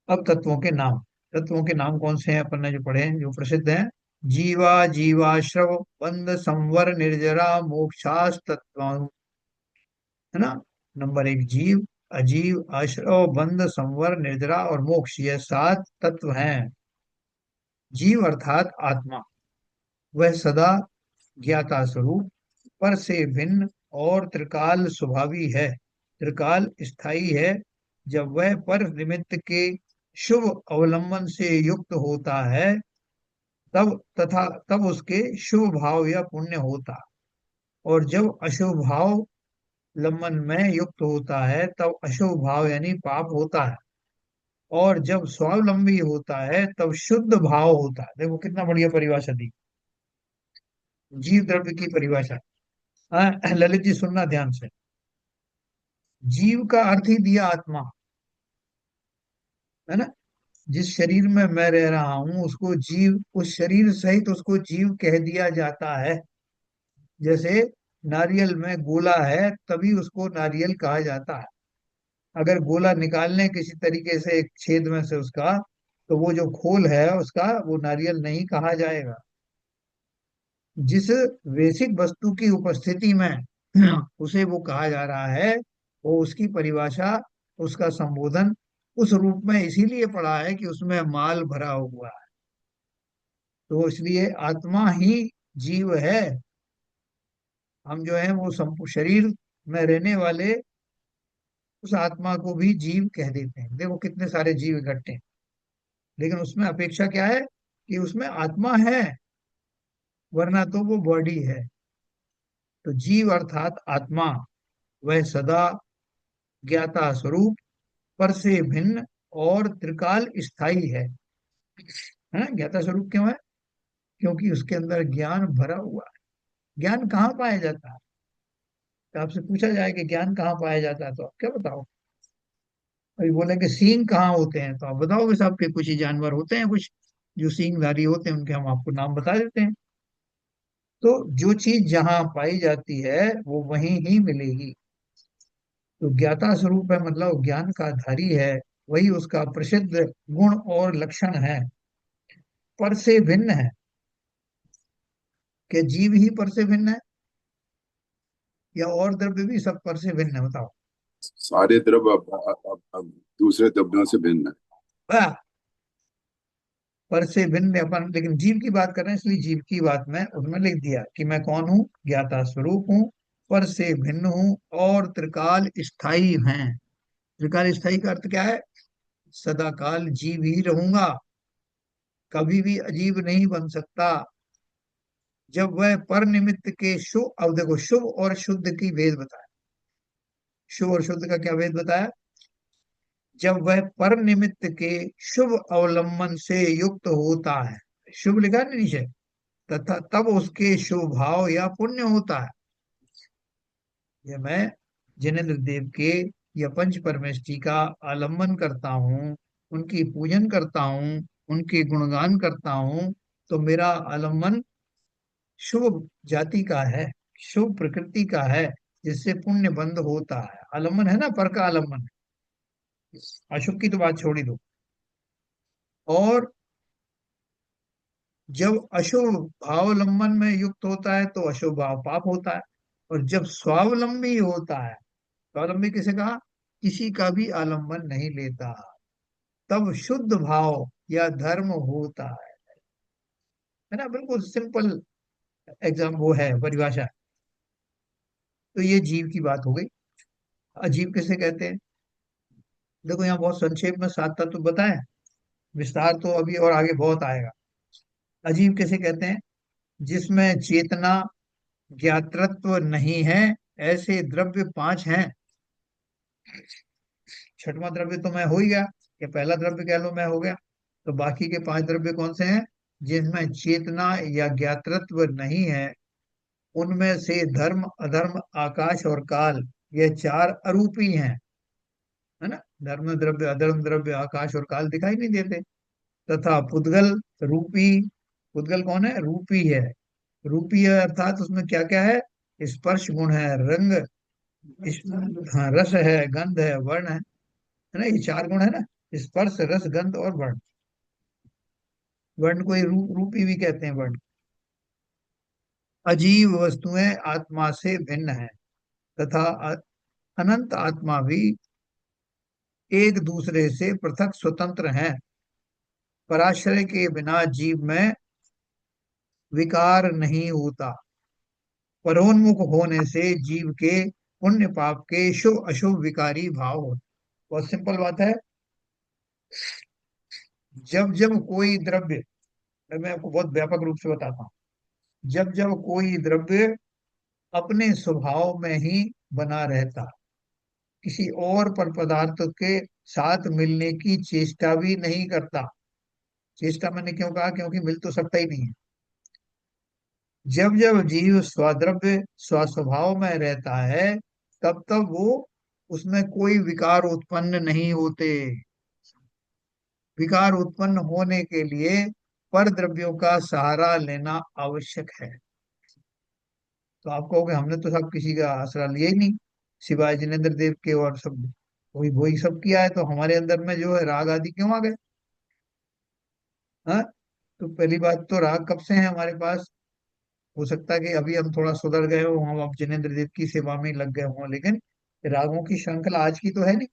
अब तत्वों के नाम। तत्वों के नाम कौन से हैं अपन ने जो पढ़े हैं, जो प्रसिद्ध हैं? जीवा, जीवाश्रव, बंध, संवर, निर्जरा, मोक्षास तत्व, है ना। नंबर एक, जीव, अजीव, आश्रव, बंध, संवर, निर्जरा और मोक्ष, ये सात तत्व हैं। जीव अर्थात आत्मा, वह सदा ज्ञाता स्वरूप, पर से भिन्न और त्रिकाल स्वभावी है। त्रिकाल स्थायी है। जब वह पर निमित्त के शुभ अवलंबन से युक्त होता है, तब उसके शुभ भाव या पुण्य होता। और जब अशुभ भाव लंबन में युक्त होता है, तब अशुभ भाव यानी पाप होता है। और जब स्वावलंबी होता है, तब शुद्ध भाव होता है। देखो कितना बढ़िया परिभाषा दी, जीव द्रव्य की परिभाषा। हाँ, ललित जी सुनना ध्यान से। जीव का अर्थ ही दिया आत्मा, है ना। जिस शरीर में मैं रह रहा हूं, उसको जीव, उस शरीर सहित उसको जीव कह दिया जाता है। जैसे नारियल में गोला है, तभी उसको नारियल कहा जाता है। अगर गोला निकालने किसी तरीके से एक छेद में से उसका, तो वो जो खोल है उसका, वो नारियल नहीं कहा जाएगा। जिस बेसिक वस्तु की उपस्थिति में उसे वो कहा जा रहा है, वो उसकी परिभाषा, उसका संबोधन उस रूप में इसीलिए पड़ा है कि उसमें माल भरा हुआ है। तो इसलिए आत्मा ही जीव है। हम जो है वो शरीर में रहने वाले उस आत्मा को भी जीव कह देते हैं। देखो कितने सारे जीव इकट्ठे हैं, लेकिन उसमें अपेक्षा क्या है, कि उसमें आत्मा है, वरना तो वो बॉडी है। तो जीव अर्थात आत्मा, वह सदा ज्ञाता स्वरूप, पर से भिन्न और त्रिकाल स्थायी है ना। ज्ञाता स्वरूप क्यों है? क्योंकि उसके अंदर ज्ञान भरा हुआ है। ज्ञान कहाँ पाया जाता है? तो आपसे पूछा जाए कि ज्ञान कहाँ पाया जाता है, तो आप क्या बताओ? अभी बोलेंगे सींग कहाँ होते हैं, तो आप बताओगे साहब के कुछ ही जानवर होते हैं, कुछ जो सींगधारी होते हैं, उनके हम आपको नाम बता देते हैं। तो जो चीज जहाँ पाई जाती है, वो वहीं ही मिलेगी। तो ज्ञाता स्वरूप है, मतलब ज्ञान का धारी है, वही उसका प्रसिद्ध गुण और लक्षण है। पर से भिन्न है, कि जीव ही पर से भिन्न है, या और द्रव्य भी सब पर से भिन्न है? बताओ। सारे द्रव्य अब दूसरे द्रव्यों से भिन्न है। वाह! पर से भिन्न अपन लेकिन जीव की बात कर रहे हैं, इसलिए जीव की बात मैं उसमें लिख दिया कि मैं कौन हूँ, ज्ञाता स्वरूप हूँ, पर से भिन्न हूँ और त्रिकाल स्थायी हैं। त्रिकाल स्थायी का अर्थ क्या है? सदा काल जीव ही रहूंगा, कभी भी अजीब नहीं बन सकता। जब वह पर निमित्त के शुभ, अब देखो शुभ और शुद्ध की भेद बताया। शुभ और शुद्ध का क्या भेद बताया? जब वह पर निमित्त के शुभ अवलंबन से युक्त होता है, शुभ लिखा है ना नीचे, तथा तब उसके शुभ भाव या पुण्य होता है। ये मैं जिनेन्द्र देव के या पंच परमेष्टि का आलम्बन करता हूँ, उनकी पूजन करता हूँ, उनके गुणगान करता हूँ, तो मेरा आलम्बन शुभ जाति का है, शुभ प्रकृति का है, जिससे पुण्य बंद होता है। आलम्बन है ना, पर का आलम्बन। अशुभ की तो बात छोड़ ही दो। और जब अशुभ भावावलंबन में युक्त होता है तो अशुभ भाव पाप होता है। और जब स्वावलंबी होता है, स्वावलंबी किसे कहा? किसी का भी आलंबन नहीं लेता, तब शुद्ध भाव या धर्म होता है ना। बिल्कुल सिंपल एग्जाम वो है, परिभाषा। तो ये जीव की बात हो गई। अजीब किसे कहते हैं? देखो यहाँ बहुत संक्षेप में सात तत्व बताएं, विस्तार तो अभी और आगे बहुत आएगा। अजीब किसे कहते हैं? जिसमें चेतना ज्ञातृत्व नहीं है, ऐसे द्रव्य पांच हैं। छठवां द्रव्य तो मैं हो ही गया, या पहला द्रव्य कह लो मैं हो गया। तो बाकी के पांच द्रव्य कौन से हैं? जिनमें चेतना या ज्ञातृत्व नहीं है, उनमें से धर्म, अधर्म, आकाश और काल, ये चार अरूपी हैं, है ना। धर्म द्रव्य, अधर्म द्रव्य, आकाश और काल दिखाई नहीं देते। तथा पुद्गल रूपी, पुद्गल कौन है? रूपी है। रूपी है अर्थात उसमें क्या क्या है? स्पर्श गुण है, रंग, हाँ, रस है, गंध है, वर्ण है ना। ये चार गुण है ना, स्पर्श, रस, गंध और वर्ण। वर्ण को ही रूपी भी कहते हैं, वर्ण। अजीव वस्तुएं आत्मा से भिन्न है, तथा अनंत आत्मा भी एक दूसरे से पृथक स्वतंत्र हैं। पराश्रय के बिना जीव में विकार नहीं होता। परोन्मुख होने से जीव के पुण्य पाप के शुभ अशुभ विकारी भाव होते। बहुत सिंपल बात है। जब जब कोई द्रव्य, मैं आपको बहुत व्यापक रूप से बताता हूँ, जब जब कोई द्रव्य अपने स्वभाव में ही बना रहता, किसी और पर पदार्थ के साथ मिलने की चेष्टा भी नहीं करता। चेष्टा मैंने क्यों कहा? क्योंकि मिल तो सकता ही नहीं है। जब जब जीव स्वद्रव्य स्वस्वभाव में रहता है, तब तब वो, उसमें कोई विकार उत्पन्न नहीं होते। विकार उत्पन्न होने के लिए पर द्रव्यों का सहारा लेना आवश्यक है। तो आप कहोगे हमने तो सब किसी का आसरा लिया ही नहीं, सिवाय जिनेन्द्र देव के, और सब वही वही सब किया है, तो हमारे अंदर में जो है राग आदि क्यों आ गए? हाँ। तो पहली बात तो राग कब से है हमारे पास? हो सकता है कि अभी हम थोड़ा सुधर गए हो, हम अब जिनेन्द्र देव की सेवा में लग गए हों, लेकिन रागों की श्रृंखला आज की तो है नहीं।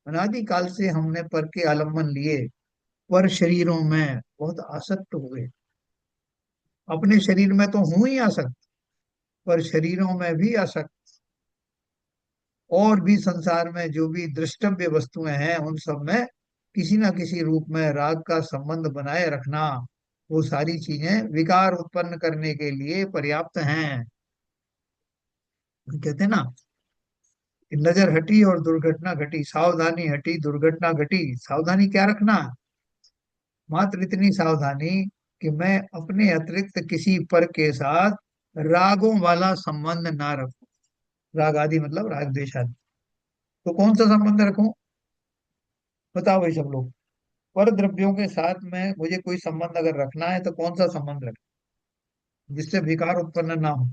अनादि काल से हमने पर के आलम्बन लिए, पर शरीरों में बहुत आसक्त हुए। अपने शरीर में तो हूं ही आसक्त, पर शरीरों में भी आसक्त। और भी संसार में जो भी दृष्टव्य वस्तुएं हैं, उन सब में किसी न किसी रूप में राग का संबंध बनाए रखना, वो सारी चीजें विकार उत्पन्न करने के लिए पर्याप्त हैं। कहते हैं ना कि नजर हटी और दुर्घटना घटी, सावधानी हटी दुर्घटना घटी। सावधानी क्या रखना? मात्र इतनी सावधानी कि मैं अपने अतिरिक्त किसी पर के साथ रागों वाला संबंध ना रखूं। राग आदि मतलब राग द्वेष आदि। तो कौन सा संबंध रखूं? बताओ भाई सब लोग। पर द्रव्यों के साथ में मुझे कोई संबंध अगर रखना है तो कौन सा संबंध रखें, जिससे विकार उत्पन्न ना हो?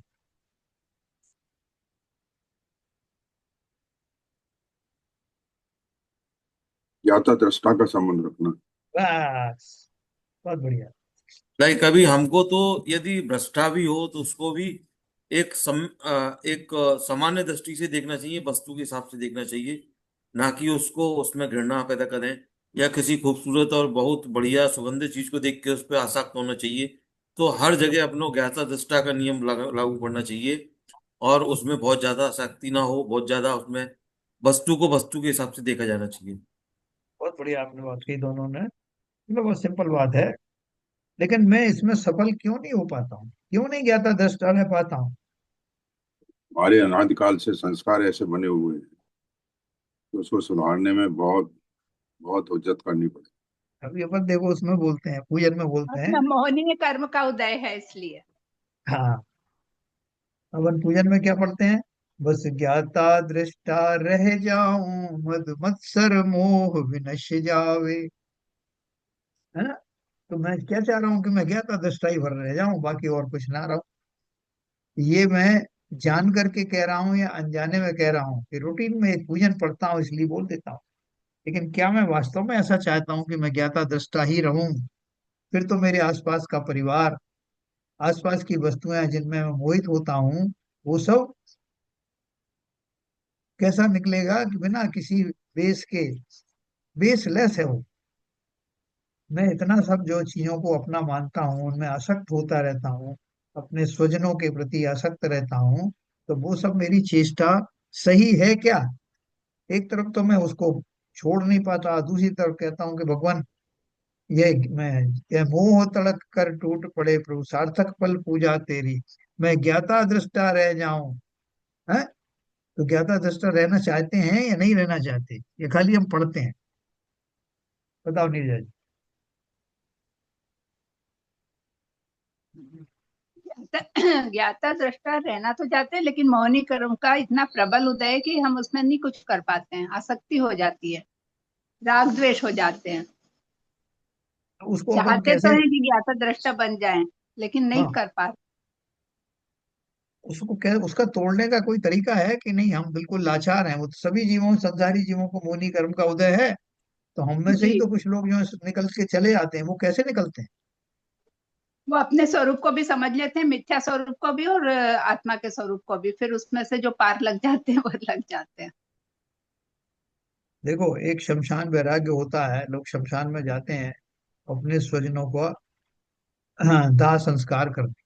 ज्ञाता दृष्टा का संबंध रखना। बस, बहुत बढ़िया। नहीं, कभी हमको तो यदि भ्रष्टा भी हो तो उसको भी एक सामान्य दृष्टि से देखना चाहिए, वस्तु के हिसाब से देखना चाहिए, ना कि उसको उसमें घृणा पैदा करें, या किसी खूबसूरत और बहुत बढ़िया सुगंधित चीज को देख के उस पर आसक्त होना चाहिए। तो हर जगह अपनो ज्ञाता दृष्टा का नियम लागू करना चाहिए, और उसमें बहुत ज्यादा आसक्ति ना हो, बहुत ज्यादा उसमें वस्तु को वस्तु के हिसाब से देखा जाना चाहिए। बहुत बढ़िया आपने बात कही दोनों ने, मतलब बहुत सिंपल बात है। लेकिन मैं इसमें सफल क्यों नहीं हो पाता हूँ, क्यों नहीं ज्ञाता दृष्टा रह पाता हूँ? हमारे अनादिकाल से संस्कार ऐसे बने हुए हैं कि उसको सुधारने में बहुत बहुत हुज्जत करनी पड़े। अभी अपन देखो उसमें बोलते हैं, पूजन में बोलते हैं। अपना मोहनीय कर्म का उदय है इसलिए। हाँ, अपन पूजन में क्या पढ़ते हैं? बस ज्ञाता दृष्टा रह जाऊं, मद मत्सर मोह विनश जावे। है ना? तो मैं क्या चाह रहा हूँ कि मैं ज्ञाता दृष्टा ही भर रह जाऊं, बाकी और कुछ ना रहा। ये मैं जान करके कह रहा हूँ या अनजाने में कह रहा हूँ कि रूटीन में एक पूजन पढ़ता हूँ इसलिए बोल देता हूँ। लेकिन क्या मैं वास्तव में ऐसा चाहता हूँ कि मैं ज्ञाता दृष्टा ही रहूं? फिर तो मेरे आसपास का परिवार, आसपास की वस्तुएं जिनमें मैं मोहित होता हूँ, वो सब कैसा निकलेगा कि बिना किसी बेस के, बेसलेस है वो। मैं इतना सब जो चीजों को अपना मानता हूँ, उनमें आसक्त होता रहता हूँ, अपने स्वजनों के प्रति आसक्त रहता हूँ, तो वो सब मेरी चेष्टा सही है क्या? एक तरफ तो मैं उसको छोड़ नहीं पाता, दूसरी तरफ कहता हूँ कि भगवान, ये मैं, ये मोह तड़क कर टूट पड़े प्रभु, सार्थक पल पूजा तेरी, मैं ज्ञाता दृष्टा रह जाऊं। है? तो ज्ञाता दृष्टा रहना चाहते हैं या नहीं रहना चाहते, ये खाली हम पढ़ते हैं? बताओ नीरज। ज्ञाता दृष्टा रहना तो चाहते हैं, लेकिन मोहनी कर्म का इतना प्रबल उदय है कि हम उसमें नहीं कुछ कर पाते हैं, आसक्ति हो जाती है, राग द्वेष हो जाते हैं। तो उसको अपन चाहते तो कैसे? हैं कि ज्ञाता दृष्टा बन जाएं, लेकिन नहीं हाँ, कर पाते। उसको क्या, उसका तोड़ने का कोई तरीका है कि नहीं? हम बिल्कुल लाचार हैं, वो तो सभी जीवों, संसारी जीवों को मोहनी कर्म का उदय है। तो हम में से ही जी, तो कुछ लोग जो है निकल के चले आते हैं, वो कैसे निकलते हैं? वो अपने स्वरूप को भी समझ लेते हैं, मिथ्या स्वरूप को भी और आत्मा के स्वरूप को भी, फिर उसमें से जो पार लग जाते हैं वो लग जाते हैं। देखो, एक शमशान वैराग्य होता है, लोग शमशान में जाते हैं, अपने स्वजनों को दाह संस्कार करते हैं,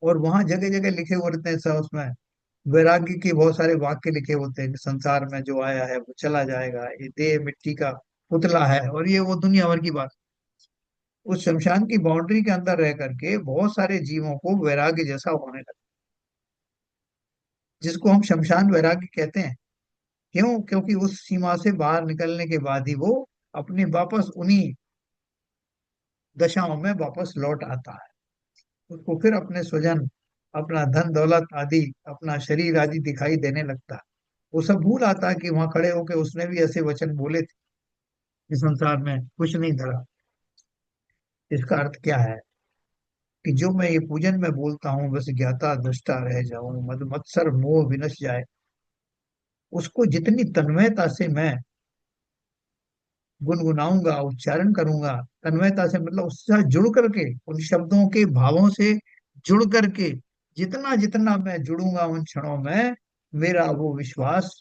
और वहां जगह जगह लिखे हुए रहते हैं सब, उसमें वैराग्य के बहुत सारे वाक्य लिखे होते हैं कि संसार में जो आया है वो चला जाएगा, ये देह मिट्टी का पुतला है, और ये वो दुनिया भर की बात। उस शमशान की बाउंड्री के अंदर रह करके बहुत सारे जीवों को वैराग्य जैसा होने लगा, जिसको हम शमशान वैराग्य कहते हैं। क्यों? क्योंकि उस सीमा से बाहर निकलने के बाद ही वो अपने वापस उन्हीं दशाओं में वापस लौट आता है। उसको फिर अपने स्वजन, अपना धन दौलत आदि, अपना शरीर आदि दिखाई देने लगता है। वो सब भूल आता है कि वहां खड़े होके उसने भी ऐसे वचन बोले थे कि संसार में कुछ नहीं धरा। इसका अर्थ क्या है? कि जो मैं ये पूजन में बोलता हूँ, बस ज्ञाता दृष्टा रह जाऊं, मद मत्सर मोह विनश जाए, उसको जितनी तन्मयता से मैं गुनगुनाऊंगा, उच्चारण करूंगा, तन्मयता से मतलब उससे जुड़ करके, उन शब्दों के भावों से जुड़ करके, जितना जितना मैं जुड़ूंगा उन क्षणों में, मेरा वो विश्वास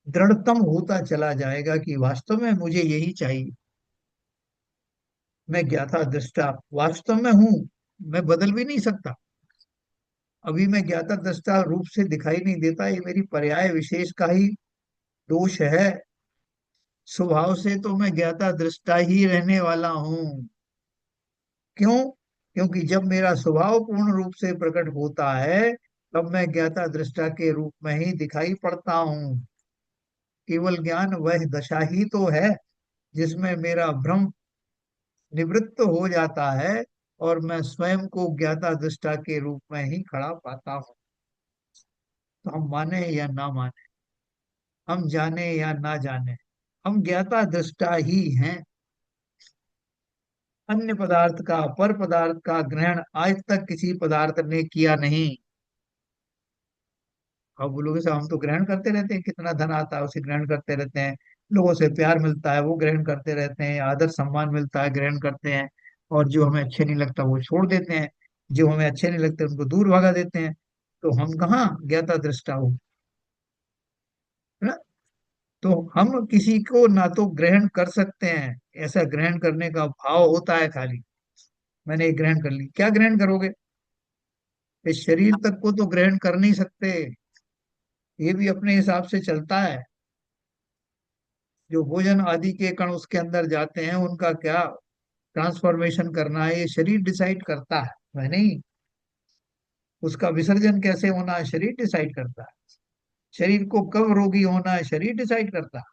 दृढ़तम होता चला जाएगा कि वास्तव में मुझे यही चाहिए। मैं ज्ञाता दृष्टा वास्तव में हूँ, मैं बदल भी नहीं सकता। अभी मैं ज्ञाता दृष्टा रूप से दिखाई नहीं देता, ये मेरी पर्याय विशेष का ही दोष है। स्वभाव से तो मैं ज्ञाता दृष्टा ही रहने वाला हूँ। क्यों? क्योंकि जब मेरा स्वभाव पूर्ण रूप से प्रकट होता है, तब मैं ज्ञाता दृष्टा के रूप में ही दिखाई पड़ता हूँ। केवल ज्ञान वह दशा ही तो है जिसमें मेरा भ्रम निवृत्त हो जाता है, और मैं स्वयं को ज्ञाता दृष्टा के रूप में ही खड़ा पाता हूँ। तो हम माने या ना माने, हम जाने या ना जाने, हम ज्ञाता दृष्टा ही हैं। अन्य पदार्थ का, पर पदार्थ का ग्रहण आज तक किसी पदार्थ ने किया नहीं। अब बोलोगे साहब हम तो ग्रहण करते रहते हैं, कितना धन आता है उसे ग्रहण करते रहते हैं, लोगों से प्यार मिलता है वो ग्रहण करते रहते हैं, आदर सम्मान मिलता है ग्रहण करते हैं, और जो हमें अच्छे नहीं लगता वो छोड़ देते हैं, जो हमें अच्छे नहीं लगते उनको दूर भगा देते हैं। तो हम कहाँ ज्ञाता दृष्टा हो? है ना? तो हम किसी को ना तो ग्रहण कर सकते हैं, ऐसा ग्रहण करने का भाव होता है खाली, मैंने ये ग्रहण कर ली, क्या ग्रहण करोगे? इस शरीर तक को तो ग्रहण कर नहीं सकते। ये भी अपने हिसाब से चलता है। जो भोजन आदि के कण उसके अंदर जाते हैं उनका क्या ट्रांसफॉर्मेशन करना है, ये शरीर डिसाइड करता है, मैं नहीं। उसका विसर्जन कैसे होना है, शरीर डिसाइड करता है। शरीर को कब रोगी होना है, शरीर डिसाइड करता है।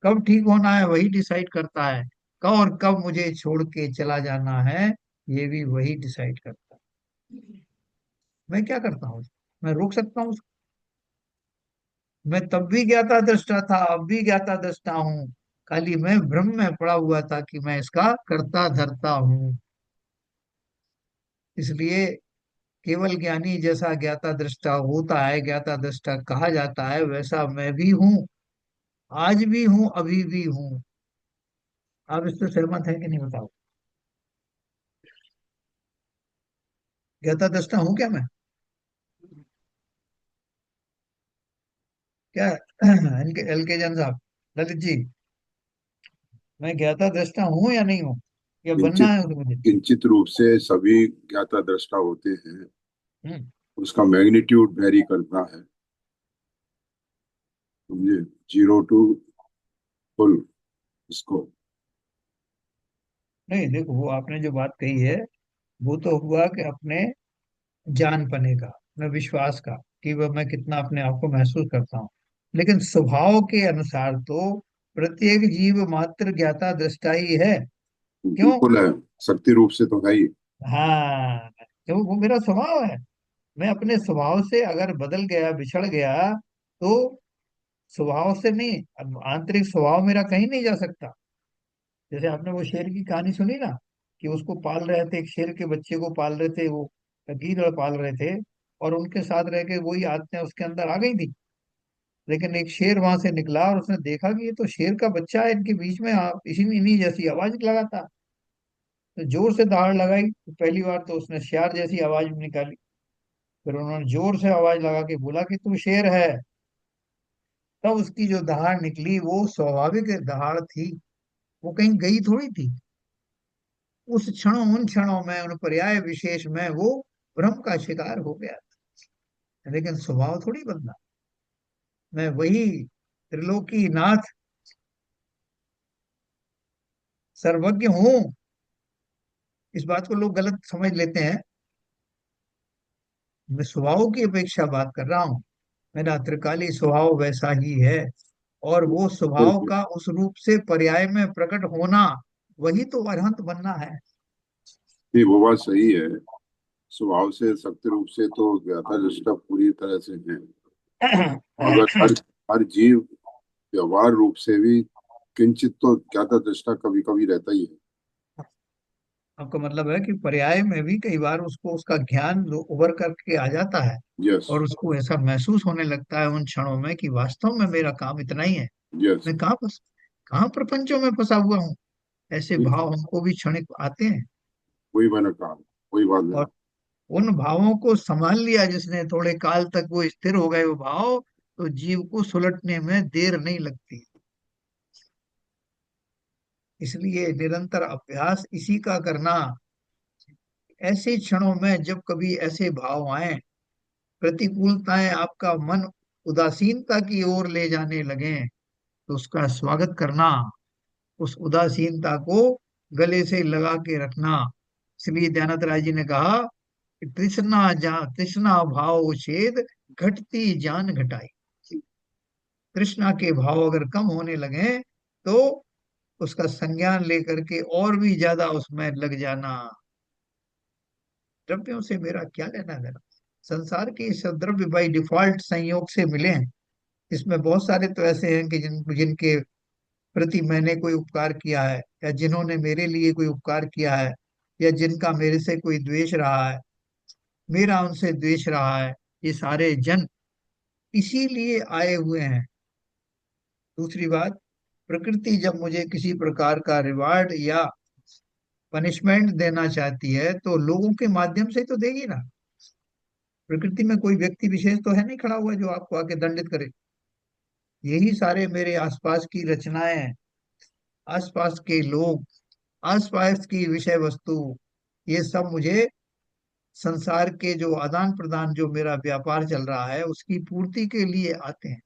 कब ठीक होना है, वही डिसाइड करता है। कब और कब मुझे छोड़ के चला जाना है, ये भी वही डिसाइड करता है। मैं क्या करता हूँ, मैं रोक सकता हूँ? मैं तब भी ज्ञाता दृष्टा था, अब भी ज्ञाता दृष्टा हूँ। खाली मैं भ्रम में पड़ा हुआ था कि मैं इसका कर्ता धर्ता हूँ। इसलिए केवल ज्ञानी जैसा ज्ञाता दृष्टा होता है, ज्ञाता दृष्टा कहा जाता है, वैसा मैं भी हूँ। आज भी हूँ, अभी भी हूँ। आप इससे सहमत है कि नहीं, बताओ? ज्ञाता दृष्टा हूँ क्या मैं? क्या एल के जन साहब, ललित जी, मैं ज्ञाता दृष्टा हूँ या नहीं हूँ, या बनना किंचित है उसे मुझे? किंचित रूप से सभी ज्ञाता दृष्टा होते हैं। हम्म। उसका मैग्नीट्यूड वेरी करता है, समझे, 0 to फुल इसको। नहीं देखो, वो आपने जो बात कही है वो तो हुआ कि अपने जान पने का, मैं विश्वास का, कि वह मैं कितना अपने आप को महसूस करता हूँ। लेकिन स्वभाव के अनुसार तो प्रत्येक जीव मात्र ज्ञाता दृष्टा ही है। क्यों? बिल्कुल है, शक्ति रूप से तो है ही। हाँ, क्यों? वो मेरा स्वभाव है। मैं अपने स्वभाव से अगर बदल गया, बिछड़ गया, तो स्वभाव से नहीं, अब आंतरिक स्वभाव मेरा कहीं नहीं जा सकता। जैसे आपने वो शेर की कहानी सुनी ना, कि उसको पाल रहे थे, एक शेर के बच्चे को पाल रहे थे, वो गीदड़ पाल रहे थे, और उनके साथ रह के वही आदतें उसके अंदर आ गई थी। लेकिन एक शेर वहां से निकला और उसने देखा कि ये तो शेर का बच्चा है, इनके बीच में इसी इन्हीं जैसी आवाज लगाता। तो जोर से दहाड़ लगाई, तो पहली बार तो उसने शेर जैसी आवाज निकाली। फिर उन्होंने जोर से आवाज लगा के बोला कि तू शेर है। तब उसकी जो दहाड़ निकली वो स्वाभाविक दहाड़ थी, वो कहीं गई थोड़ी थी। उस क्षणों, उन क्षणों में, उन पर्याय विशेष में वो भ्रम का शिकार हो गया। लेकिन स्वभाव थोड़ी बदला। मैं वही त्रिलोकी नाथ, सर्वज्ञ हूँ। इस बात को लोग गलत समझ लेते हैं। मैं स्वभाव की अपेक्षा बात कर रहा हूँ। मेरा त्रिकाली स्वभाव वैसा ही है। और वो स्वभाव बिल्कुल, का उस रूप से पर्याय में प्रकट होना, वही तो अरहंत बनना है। ये वो बात सही है। स्वभाव से, शक्ति रूप से तो ज्ञाता दृष्टा पूरी तरह से है, मगर हर हर जीव व्यवहार रूप से भी किंचित तो ज्ञाता दृष्टा कभी कभी रहता ही है। आपका मतलब है कि पर्याय में भी कई बार उसको उसका ज्ञान उभर करके आ जाता है, यस। और उसको ऐसा महसूस होने लगता है उन क्षणों में कि वास्तव में मेरा काम इतना ही है। यस। मैं कहाँ प्रपंचों में फंसा हुआ हूँ। ऐसे भाव हमको भी क्षणिक आते हैं। वही मैंने कहा, वही बात और है। उन भावों को संभाल लिया जिसने, थोड़े काल तक वो स्थिर हो गए वो भाव, तो जीव को सुलटने में देर नहीं लगती। इसलिए निरंतर अभ्यास इसी का करना। ऐसे क्षणों में जब कभी ऐसे भाव आए, प्रतिकूलताएं आपका मन उदासीनता की ओर ले जाने लगे, तो उसका स्वागत करना, उस उदासीनता को गले से लगा के रखना। इसलिए दयानंद राय जी ने कहा कि तृष्णा भाव छेद, घटती जान घटाई। तृष्णा के भाव अगर कम होने लगे, तो उसका संज्ञान लेकर के और भी ज्यादा उसमें लग जाना। द्रव्यों से मेरा क्या लेना देना? संसार के ये सब द्रव्य बाई डिफॉल्ट संयोग से मिले हैं। इसमें बहुत सारे तो ऐसे हैं कि जिनके प्रति मैंने कोई उपकार किया है, या जिन्होंने मेरे लिए कोई उपकार किया है, या जिनका मेरे से कोई द्वेष रहा है, मेरा उनसे द्वेष रहा है। ये सारे जन इसीलिए आए हुए हैं। दूसरी बात, प्रकृति जब मुझे किसी प्रकार का रिवार्ड या पनिशमेंट देना चाहती है, तो लोगों के माध्यम से तो देगी ना। प्रकृति में कोई व्यक्ति विशेष तो है नहीं खड़ा हुआ जो आपको आके दंडित करे। यही सारे मेरे आसपास की रचनाएं हैं, आसपास के लोग, आसपास की विषय वस्तु, ये सब मुझे संसार के जो आदान प्रदान, जो मेरा व्यापार चल रहा है, उसकी पूर्ति के लिए आते हैं।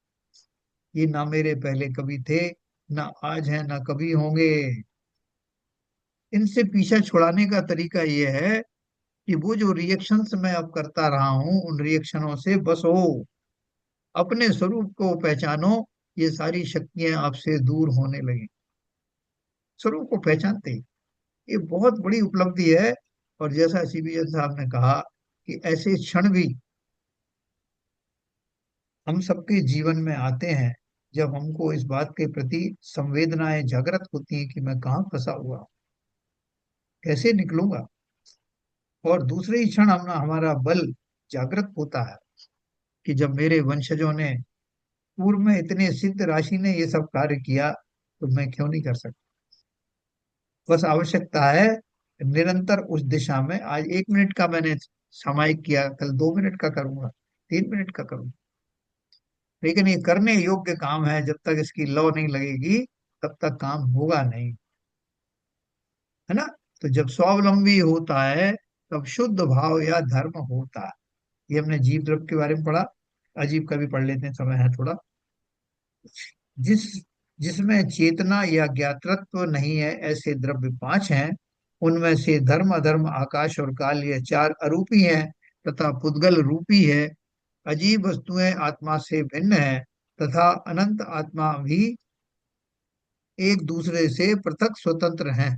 ये ना मेरे पहले कभी थे, ना आज है, ना कभी होंगे। इनसे पीछा छुड़ाने का तरीका ये है कि वो जो रिएक्शंस मैं अब करता रहा हूं, उन रिएक्शनों से बसो, अपने स्वरूप को पहचानो। ये सारी शक्तियां आपसे दूर होने लगी स्वरूप को पहचानते ही। ये बहुत बड़ी उपलब्धि है। और जैसा सीबीएस साहब ने कहा कि ऐसे क्षण भी हम सबके जीवन में आते हैं जब हमको इस बात के प्रति संवेदनाएं जागृत होती हैं कि मैं कहाँ फंसा हुआ हूं, कैसे निकलूंगा। और दूसरे ही क्षण हम हमारा बल जागृत होता है कि जब मेरे वंशजों ने, पूर्व में इतने सिद्ध राशि ने ये सब कार्य किया, तो मैं क्यों नहीं कर सकता। बस आवश्यकता है निरंतर उस दिशा में। आज 1 मिनट का मैंने सामायिक किया, कल 2 मिनट का करूंगा, 3 मिनट का करूंगा। लेकिन ये करने योग्य काम है। जब तक इसकी लौ नहीं लगेगी तब तक काम होगा नहीं, है ना। तो जब स्वावलंबी होता है तब शुद्ध भाव या धर्म होता है। ये हमने जीव द्रव्य के बारे में पढ़ा। अजीब का भी पढ़ लेते हैं, समय है थोड़ा। जिस जिसमें चेतना या ज्ञातृत्व नहीं है, ऐसे द्रव्य 5 हैं। उनमें से धर्म, अधर्म, आकाश और काल, ये 4 अरूपी हैं तथा पुद्गल रूपी है। अजीब वस्तुएं आत्मा से भिन्न है तथा अनंत आत्मा भी एक दूसरे से पृथक स्वतंत्र हैं।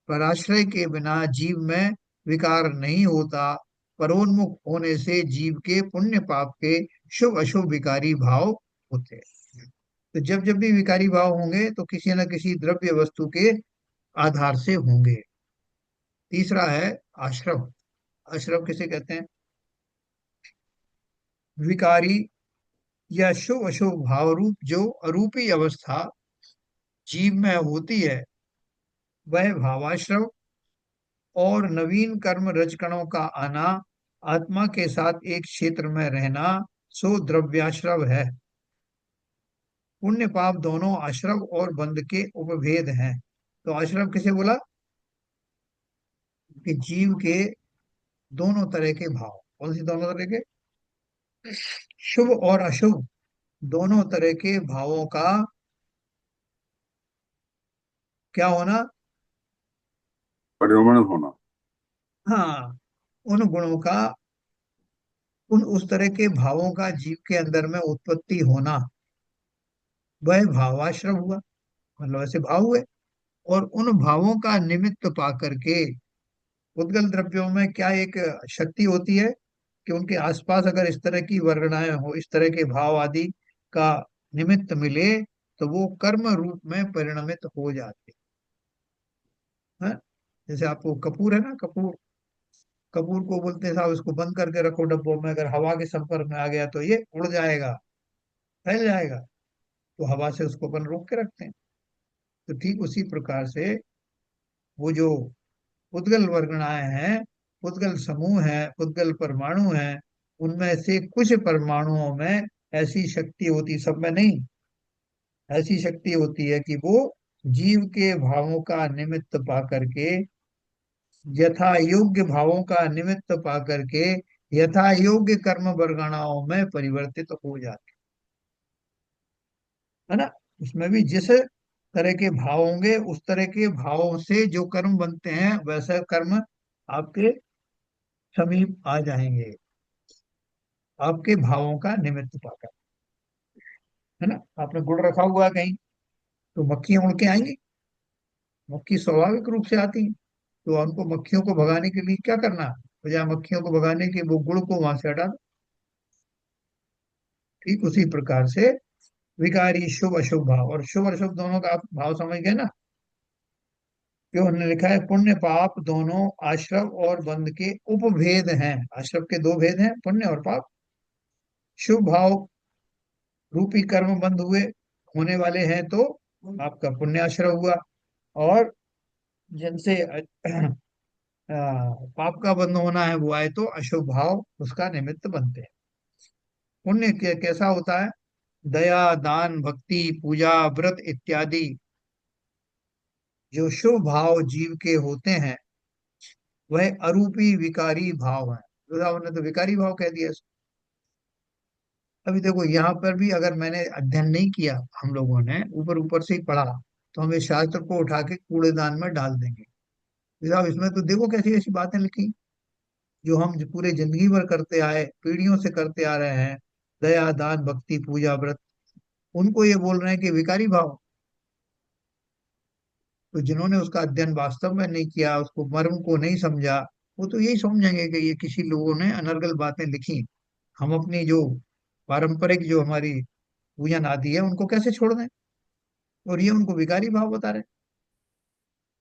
पराश्रय के बिना जीव में विकार नहीं होता। परोन्मुख होने से जीव के पुण्य पाप के शुभ अशुभ विकारी भाव होते हैं। तो जब जब भी विकारी भाव होंगे तो किसी न किसी द्रव्य वस्तु के आधार से होंगे। तीसरा है आश्रव। आश्रव किसे कहते हैं? विकारी या शुभ अशुभ भाव रूप जो अरूपी अवस्था जीव में होती है, वह भावाश्रव। और नवीन कर्म रजकणों का आना, आत्मा के साथ एक क्षेत्र में रहना, सो द्रव्याश्रव है। पुण्य पाप दोनों आश्रव और बंध के उपभेद हैं। तो आश्रव किसे बोला? कि जीव के दोनों तरह के भाव। कौन सी दोनों तरह के? शुभ और अशुभ दोनों तरह के भावों का क्या होना? परिणमन होना। हाँ, उन गुणों का, उन उस तरह के भावों का जीव के अंदर में उत्पत्ति होना, वह भावाश्रव हुआ। मतलब ऐसे भाव हुए। और उन भावों का निमित्त पा करके, उद्गल द्रव्यों में क्या एक शक्ति होती है कि उनके आसपास अगर इस तरह की वर्णनाएं हो, इस तरह के भाव आदि का निमित्त मिले, तो वो कर्म रूप में परिणमित हो जाते हैं। जैसे आपको कपूर है ना, कपूर, कपूर को बोलते हैं साहब इसको बंद करके रखो डब्बों में, अगर हवा के संपर्क में आ गया तो ये उड़ जाएगा, फैल जाएगा। तो हवा से उसको अपन रोक के रखते हैं। तो ठीक उसी प्रकार से वो जो उद्गल वर्गणाएं हैं, उद्गल समूह है, उद्गल परमाणु हैं, उनमें से कुछ परमाणुओं में ऐसी शक्ति होती, सब में नहीं, ऐसी शक्ति होती है कि वो जीव के भावों का निमित्त पा करके, यथा योग्य भावों का निमित्त पा करके यथा योग्य कर्म वर्गणाओं में परिवर्तित हो जाते, है ना। उसमें भी जिस तरह के भाव होंगे, उस तरह के भावों से जो कर्म बनते हैं, वैसे कर्म आपके समीप आ जाएंगे, आपके भावों का निमित्त पाकर, है ना। आपने गुड़ रखा हुआ है कहीं, तो मक्खियां उड़ के आएंगी। मक्खी स्वाभाविक रूप से आती हैं। तो हमको मक्खियों को भगाने के लिए क्या करना? बजाय मक्खियों को भगाने के, वो गुड़ को वहां से हटा दो। ठीक उसी प्रकार से विकारी शुभ अशुभ भाव, और शुभ अशुभ दोनों का आप भाव समझ गए ना। क्यों उन्होंने लिखा है पुण्य पाप दोनों आश्रव और बंध के उपभेद हैं। आश्रव के 2 भेद हैं, पुण्य और पाप। शुभ भाव रूपी कर्म बंद हुए, होने वाले हैं, तो आपका पुण्याश्रव हुआ। और जिनसे पाप का बंद होना है वो आए, तो अशुभ भाव उसका निमित्त बनते हैं। पुण्य कैसा होता है? दया, दान, भक्ति, पूजा, व्रत इत्यादि जो शुभ भाव जीव के होते हैं, वह अरूपी विकारी भाव है। वृंदावन ने तो विकारी भाव कह दिया इसको। अभी देखो यहाँ पर भी अगर मैंने अध्ययन नहीं किया, हम लोगों ने ऊपर ऊपर से ही पढ़ा, तो हम इस शास्त्र को उठा के कूड़ेदान में डाल देंगे। साहब इसमें तो देखो कैसी ऐसी बातें लिखी जो हम पूरे जिंदगी भर करते आए, पीढ़ियों से करते आ रहे हैं, दया दान भक्ति पूजा व्रत, उनको ये बोल रहे हैं कि विकारी भाव। तो जिन्होंने उसका अध्ययन वास्तव में नहीं किया, उसको मर्म को नहीं समझा, वो तो यही समझेंगे कि ये किसी लोगों ने अनर्गल बातें लिखी। हम अपनी जो पारंपरिक जो हमारी पूजन आदि है उनको कैसे छोड़ दें, और ये उनको विकारी भाव बता रहे हैं।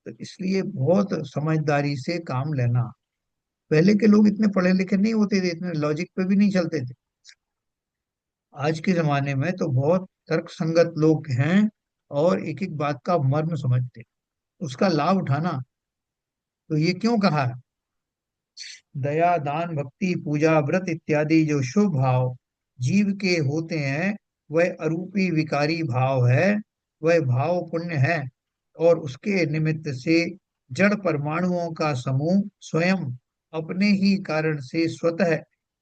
तो इसलिए बहुत समझदारी से काम लेना। पहले के लोग इतने पढ़े लिखे नहीं होते थे, इतने लॉजिक पे भी नहीं चलते थे। आज के जमाने में तो बहुत तर्क संगत लोग हैं, और एक एक बात का मर्म समझते हैं, उसका लाभ उठाना। तो ये क्यों कहा है, दया दान भक्ति पूजा व्रत इत्यादि जो शुभ भाव जीव के होते हैं, वह अरूपी विकारी भाव है। वह भाव पुण्य है, और उसके निमित्त से जड़ परमाणुओं का समूह स्वयं अपने ही कारण से स्वतः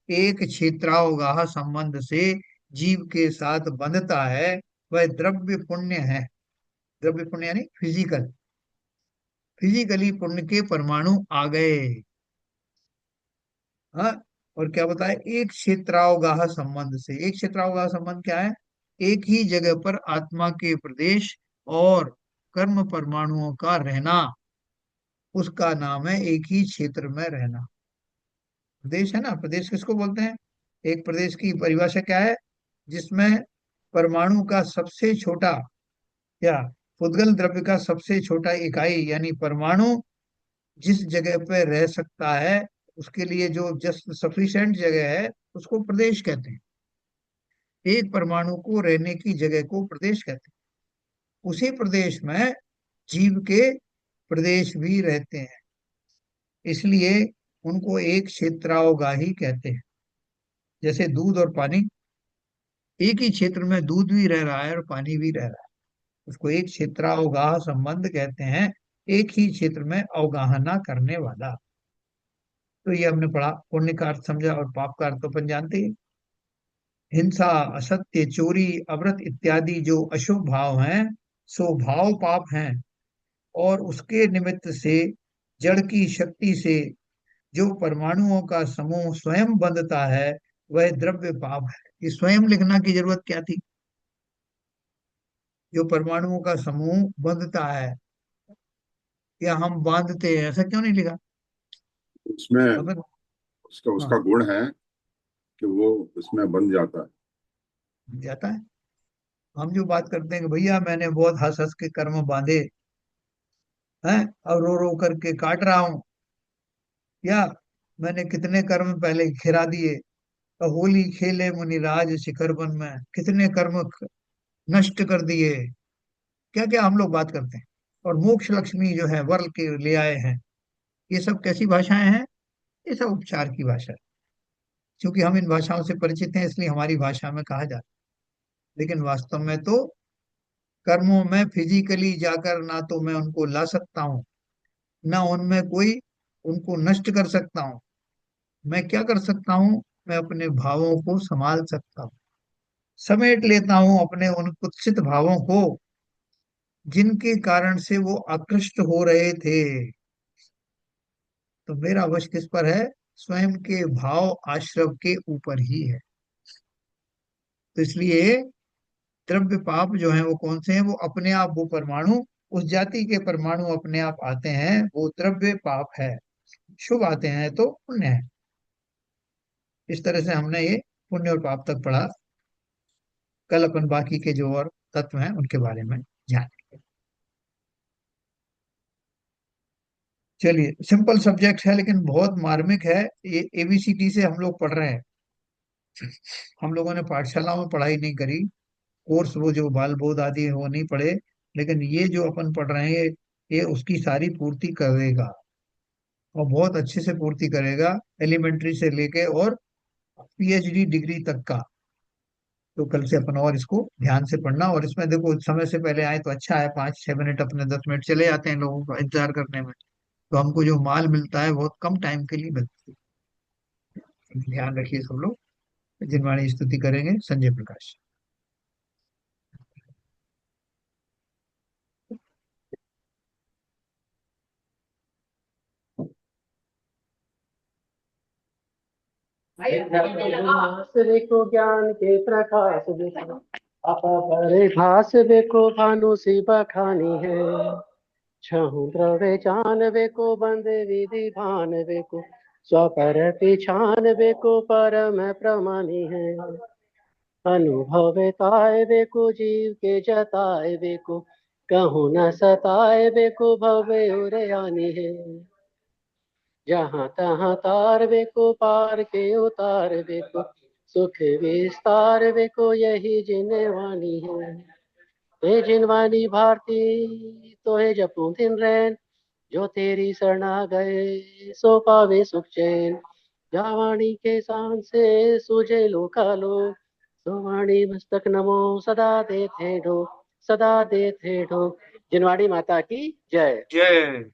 एक क्षेत्रावगाह संबंध से जीव के साथ बंधता है। वह द्रव्य पुण्य है। द्रव्य पुण्य यानी फिजिकली पुण्य के परमाणु आ गए। हाँ, और क्या बताए, एक क्षेत्रावगाह संबंध से। एक क्षेत्रावगाह संबंध क्या है, एक ही जगह पर आत्मा के प्रदेश और कर्म परमाणुओं का रहना, उसका नाम है एक ही क्षेत्र में रहना। प्रदेश है ना, प्रदेश किसको बोलते हैं, एक प्रदेश की परिभाषा क्या है, जिसमें परमाणु का सबसे छोटा, या उद्गल द्रव्य का सबसे छोटा इकाई यानी परमाणु जिस जगह पे रह सकता है, उसके लिए जो जस्ट सफिशिएंट जगह है, उसको प्रदेश कहते हैं। एक परमाणु को रहने की जगह को प्रदेश कहते हैं। उसी प्रदेश में जीव के प्रदेश भी रहते हैं, इसलिए उनको एक क्षेत्रावगाही कहते हैं। जैसे दूध और पानी, एक ही क्षेत्र में दूध भी रह रहा है और पानी भी रह रहा है, उसको एक क्षेत्रावगाह संबंध कहते हैं। एक ही क्षेत्र में अवगाहना करने वाला। तो ये हमने पढ़ा, पुण्य का अर्थ समझा, और पाप का अर्थ तो अपन जानते ही। हिंसा, असत्य, चोरी, अव्रत इत्यादि जो अशुभ भाव हैं, सो भाव पाप हैं, और उसके निमित्त से जड़ की शक्ति से जो परमाणुओं का समूह स्वयं बंधता है, वह द्रव्य पाप है। ये स्वयं लिखना की जरूरत क्या थी, जो परमाणुओं का समूह बंधता है, या हम बांधते हैं, ऐसा क्यों नहीं लिखा उसमें हमें। उसका उसका हाँ, गुण है कि वो उसमें बन जाता है। जाता है। हम जो बात करते हैं कि भैया मैंने बहुत हंस हंस के कर्म बांधे हैं, और रो रो करके काट रहा हूं, या मैंने कितने कर्म पहले खिरा दिए, और होली खेले मुनिराज शिखर वन में कितने कर्म नष्ट कर दिए, क्या क्या हम लोग बात करते हैं। और मोक्ष लक्ष्मी जो है वर के ले आए हैं, ये सब कैसी भाषाएं हैं, ये सब उपचार की भाषा है। क्योंकि हम इन भाषाओं से परिचित हैं, इसलिए हमारी भाषा में कहा जाता है। लेकिन वास्तव में तो कर्मों में फिजिकली जाकर ना तो मैं उनको ला सकता हूँ, ना उनमें कोई उनको नष्ट कर सकता हूँ। मैं क्या कर सकता हूँ, मैं अपने भावों को संभाल सकता हूँ, समेट लेता हूँ अपने उन कुत्सित भावों को, जिनके कारण से वो आकृष्ट हो रहे थे। तो मेरा वश किस पर है, स्वयं के भाव आश्रव के ऊपर ही है। तो इसलिए द्रव्य पाप जो है वो कौन से हैं, वो अपने आप वो परमाणु, उस जाति के परमाणु अपने आप आते हैं, वो द्रव्य पाप है। शुभ आते हैं तो पुण्य है। इस तरह से हमने ये पुण्य और पाप तक पढ़ा। कल अपन बाकी के जो और तत्व हैं उनके बारे में जानेंगे। चलिए, सिंपल सब्जेक्ट है लेकिन बहुत मार्मिक है। ये एबीसीडी से हम लोग पढ़ रहे हैं। हम लोगों ने पाठशाला में पढ़ाई नहीं करी, कोर्स वो जो बाल बोध आदि है वो नहीं पढ़े, लेकिन ये जो अपन पढ़ रहे हैं ये उसकी सारी पूर्ति करेगा, और बहुत अच्छे से पूर्ति करेगा, एलिमेंट्री से लेके और पीएचडी डिग्री तक का। तो कल से अपन और इसको ध्यान से पढ़ना। और इसमें देखो समय से पहले आए तो अच्छा है, 5-6 मिनट अपने 10 मिनट चले जाते हैं लोगों का इंतजार करने में, तो हमको जो माल मिलता है बहुत कम टाइम के लिए मिलता है। ध्यान रखिए सब लोग। जिनवाणी स्तुति करेंगे संजय प्रकाश। देखो ज्ञान के प्रकाश देखो, परिभाष देखो भानु सी बखानी है। छहु द्रव्य जान बेको बंद विधि भान बेको, स्वकर पिछान बेको परम प्रमाणी है। अनुभव ताय बेको जीव के जताए बेको, कहूँ न सताए बेको भवे उरयानी है। जहाँ तहाँ तार बेको पार के उतार बेको, सुख विस्तार बेको यही जिनवानी है। हे जिनवानी भारती तो हे जपू दिन रैन, जो तेरी शरणा गए सो पावे सुख चैन। जावाणी के शान से सूझे लोकालो, सोवाणी मस्तक नमो सदा देते ढो, सदा देते ढो। जिनवाणी माता की जय। जय।